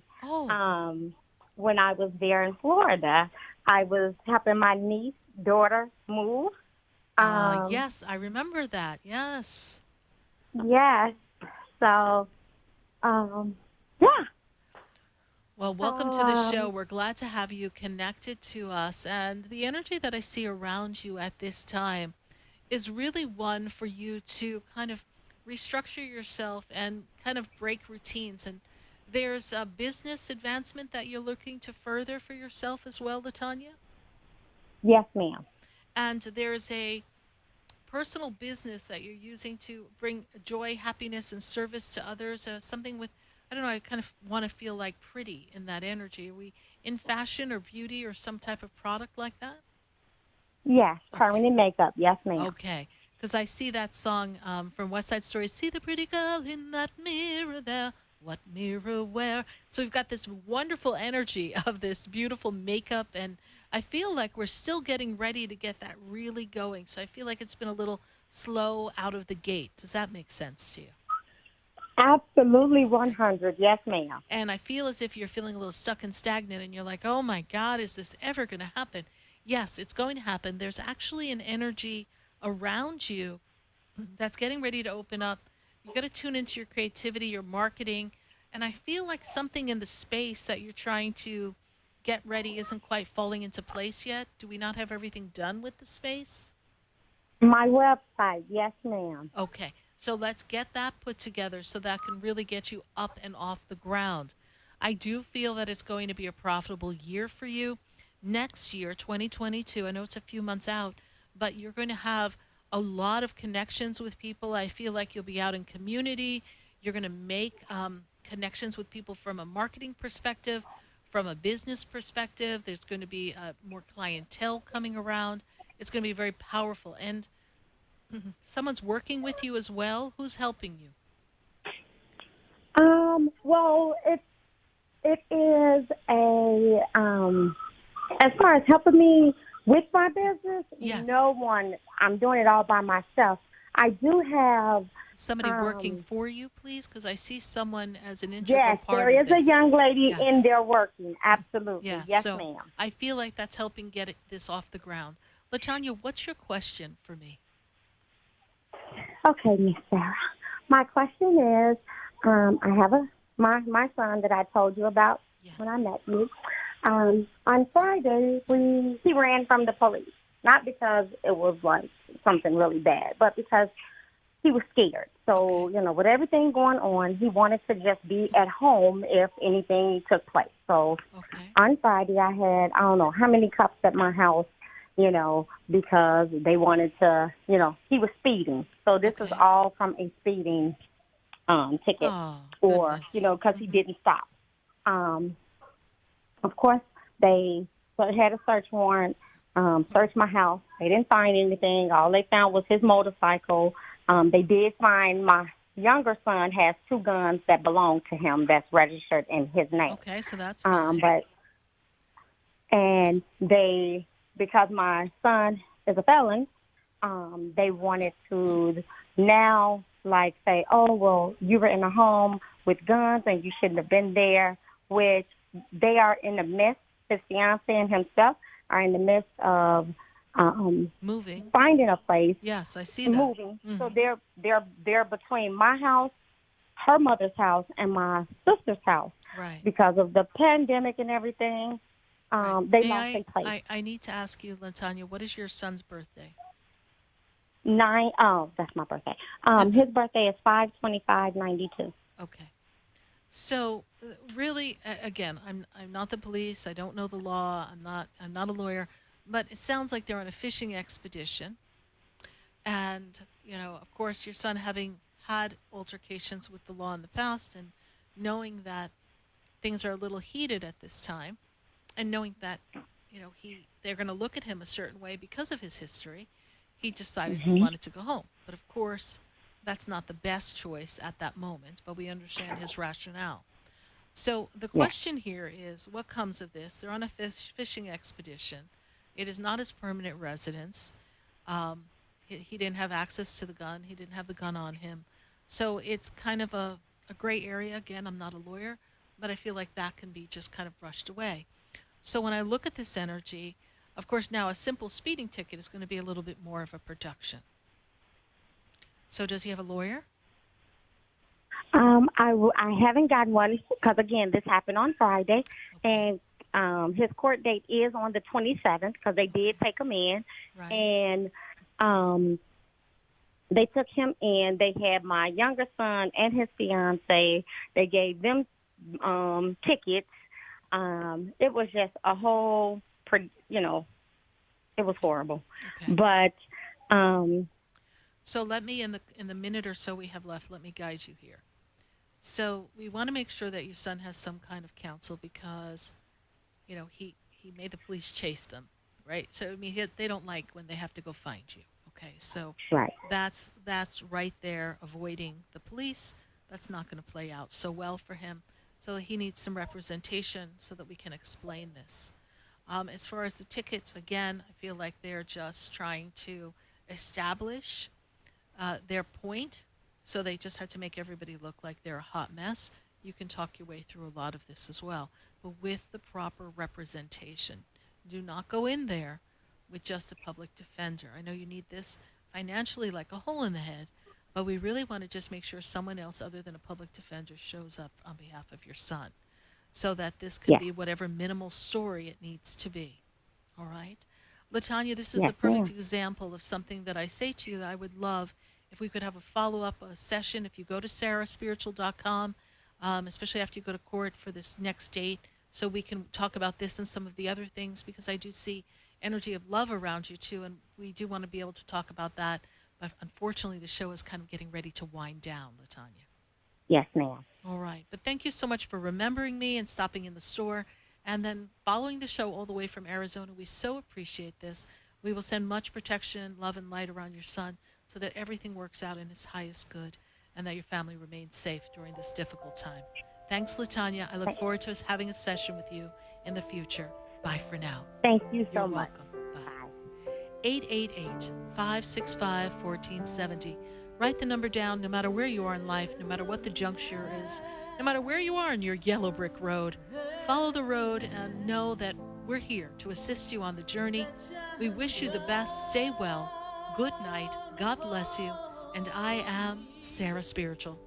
When I was there in Florida. I was helping my niece, daughter move. Yes, I remember that. Yes. Yes. So, yeah. Well, welcome to the show. We're glad to have you connected to us. And the energy that I see around you at this time is really one for you to kind of restructure yourself and kind of break routines. And there's a business advancement that you're looking to further for yourself as well, Latanya? Yes, ma'am. And there's a personal business that you're using to bring joy, happiness, and service to others. Something with, I don't know, I kind of want to feel like pretty in that energy. Are we in fashion or beauty or some type of product like that? Yes, permanent makeup. Yes, ma'am. Okay. Because I see that song from West Side Story, see the pretty girl in that mirror there. What mirror wear? So we've got this wonderful energy of this beautiful makeup, and I feel like we're still getting ready to get that really going. So I feel like it's been a little slow out of the gate. Does that make sense to you? Absolutely 100. Yes, ma'am. And I feel as if you're feeling a little stuck and stagnant, and you're like, oh my God, is this ever going to happen? Yes, it's going to happen. There's actually an energy around you that's getting ready to open up. You got to tune into your creativity, your marketing, and I feel like something in the space that you're trying to get ready isn't quite falling into place yet. Do we not have everything done with the space? My website, yes, ma'am. Okay, so let's get that put together so that can really get you up and off the ground. I do feel that it's going to be a profitable year for you. Next year, 2022, I know it's a few months out, but you're going to have a lot of connections with people. I feel like you'll be out in community. You're going to make connections with people from a marketing perspective, from a business perspective. There's going to be more clientele coming around. It's going to be very powerful. And someone's working with you as well. Who's helping you? Well, it is a as far as helping me with my business, yes. No one. I'm doing it all by myself. I do have somebody working for you, please, because I see someone as an integral yes, part there of is this. a young lady Yes. in there working. Absolutely, Yeah, yes, so ma'am. I feel like that's helping get this off the ground. Latanya, what's your question for me? Okay, Miss Sarah. My question is, I have my son that I told you about when I met you. On Friday, he ran from the police, not because it was like something really bad, but because he was scared. So, with everything going on, he wanted to just be at home if anything took place. So on Friday, I had, I don't know how many cups at my house. because they wanted to, he was speeding. So this is all from a speeding ticket, or because he didn't stop. Of course, they had a search warrant, searched my house. They didn't find anything. All they found was his motorcycle. They did find my younger son has 2 guns that belong to him that's registered in his name. Okay, so that's because my son is a felon, they wanted to now say, oh, well, you were in a home with guns and you shouldn't have been there, which they are in the midst, his fiance and himself are in the midst of moving, finding a place. Yes, I see that. Moving. So they're between my house, her mother's house, and my sister's house. Right. Because of the pandemic and everything, they lost their place. I need to ask you, LaTanya, what is your son's birthday? That's my birthday. His birthday is 5/25/92. Okay. So really, again, I'm not the police. I don't know the law. I'm not a lawyer. But it sounds like they're on a fishing expedition. And, of course, your son having had altercations with the law in the past and knowing that things are a little heated at this time and knowing that, they're going to look at him a certain way because of his history, he decided he wanted to go home. But, of course, that's not the best choice at that moment, but we understand his rationale. So the question here is, what comes of this? They're on a fishing expedition. It is not his permanent residence. He didn't have access to the gun. He didn't have the gun on him. So it's kind of a gray area. Again, I'm not a lawyer, but I feel like that can be just kind of brushed away. So when I look at this energy, of course, now a simple speeding ticket is going to be a little bit more of a production. So does he have a lawyer? I haven't gotten one because, again, this happened on Friday, and his court date is on the 27th because they did take him in. Right. And they took him in. They had my younger son and his fiance. They gave them tickets. It was just a whole, it was horrible. Okay. But so let me, in the minute or so we have left, let me guide you here. So we want to make sure that your son has some kind of counsel because, he made the police chase them, right? So, they don't like when they have to go find you, okay? So that's right there, avoiding the police. That's not going to play out so well for him. So he needs some representation so that we can explain this. As far as the tickets, again, I feel like they're just trying to establish their point. So they just had to make everybody look like they're a hot mess. You can talk your way through a lot of this as well, but with the proper representation. Do not go in there with just a public defender. I know you need this financially like a hole in the head, but we really want to just make sure someone else other than a public defender shows up on behalf of your son so that this could be whatever minimal story it needs to be. All right? LaTanya, this is the perfect example of something that I say to you that I would love if we could have a follow-up session. If you go to sarahspiritual.com, especially after you go to court for this next date, so we can talk about this and some of the other things, because I do see energy of love around you too, and we do want to be able to talk about that. But unfortunately, the show is kind of getting ready to wind down, LaTanya. Yes, ma'am. All right. But thank you so much for remembering me and stopping in the store and then following the show all the way from Arizona. We so appreciate this. We will send much protection, love, and light around your son so that everything works out in his highest good and that your family remains safe during this difficult time. Thanks, LaTanya. I look forward to us having a session with you in the future. Bye for now. Thank you so You're much. welcome. Bye. 888-565-1470. Write the number down no matter where you are in life, no matter what the juncture is, no matter where you are in your yellow brick road. Follow the road and know that we're here to assist you on the journey. We wish you the best. Stay well. Good night. God bless you. And I am Sarah Spiritual.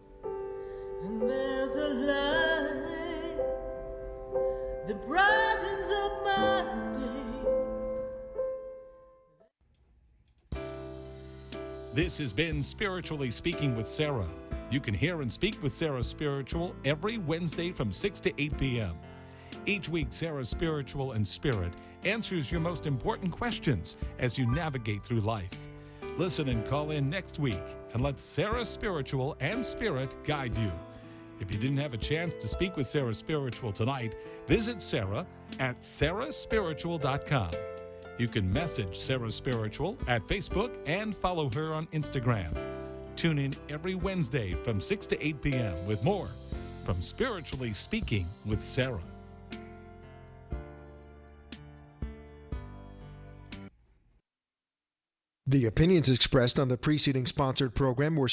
And there's a light that brightens up my day. This has been Spiritually Speaking with Sarah. You can hear and speak with Sarah Spiritual every Wednesday from 6 to 8 p.m. Each week, Sarah Spiritual and Spirit answers your most important questions as you navigate through life. Listen and call in next week and let Sarah Spiritual and Spirit guide you. If you didn't have a chance to speak with Sarah Spiritual tonight, visit Sarah at sarahspiritual.com. You can message Sarah Spiritual at Facebook and follow her on Instagram. Tune in every Wednesday from 6 to 8 p.m. with more from Spiritually Speaking with Sarah. The opinions expressed on the preceding sponsored program were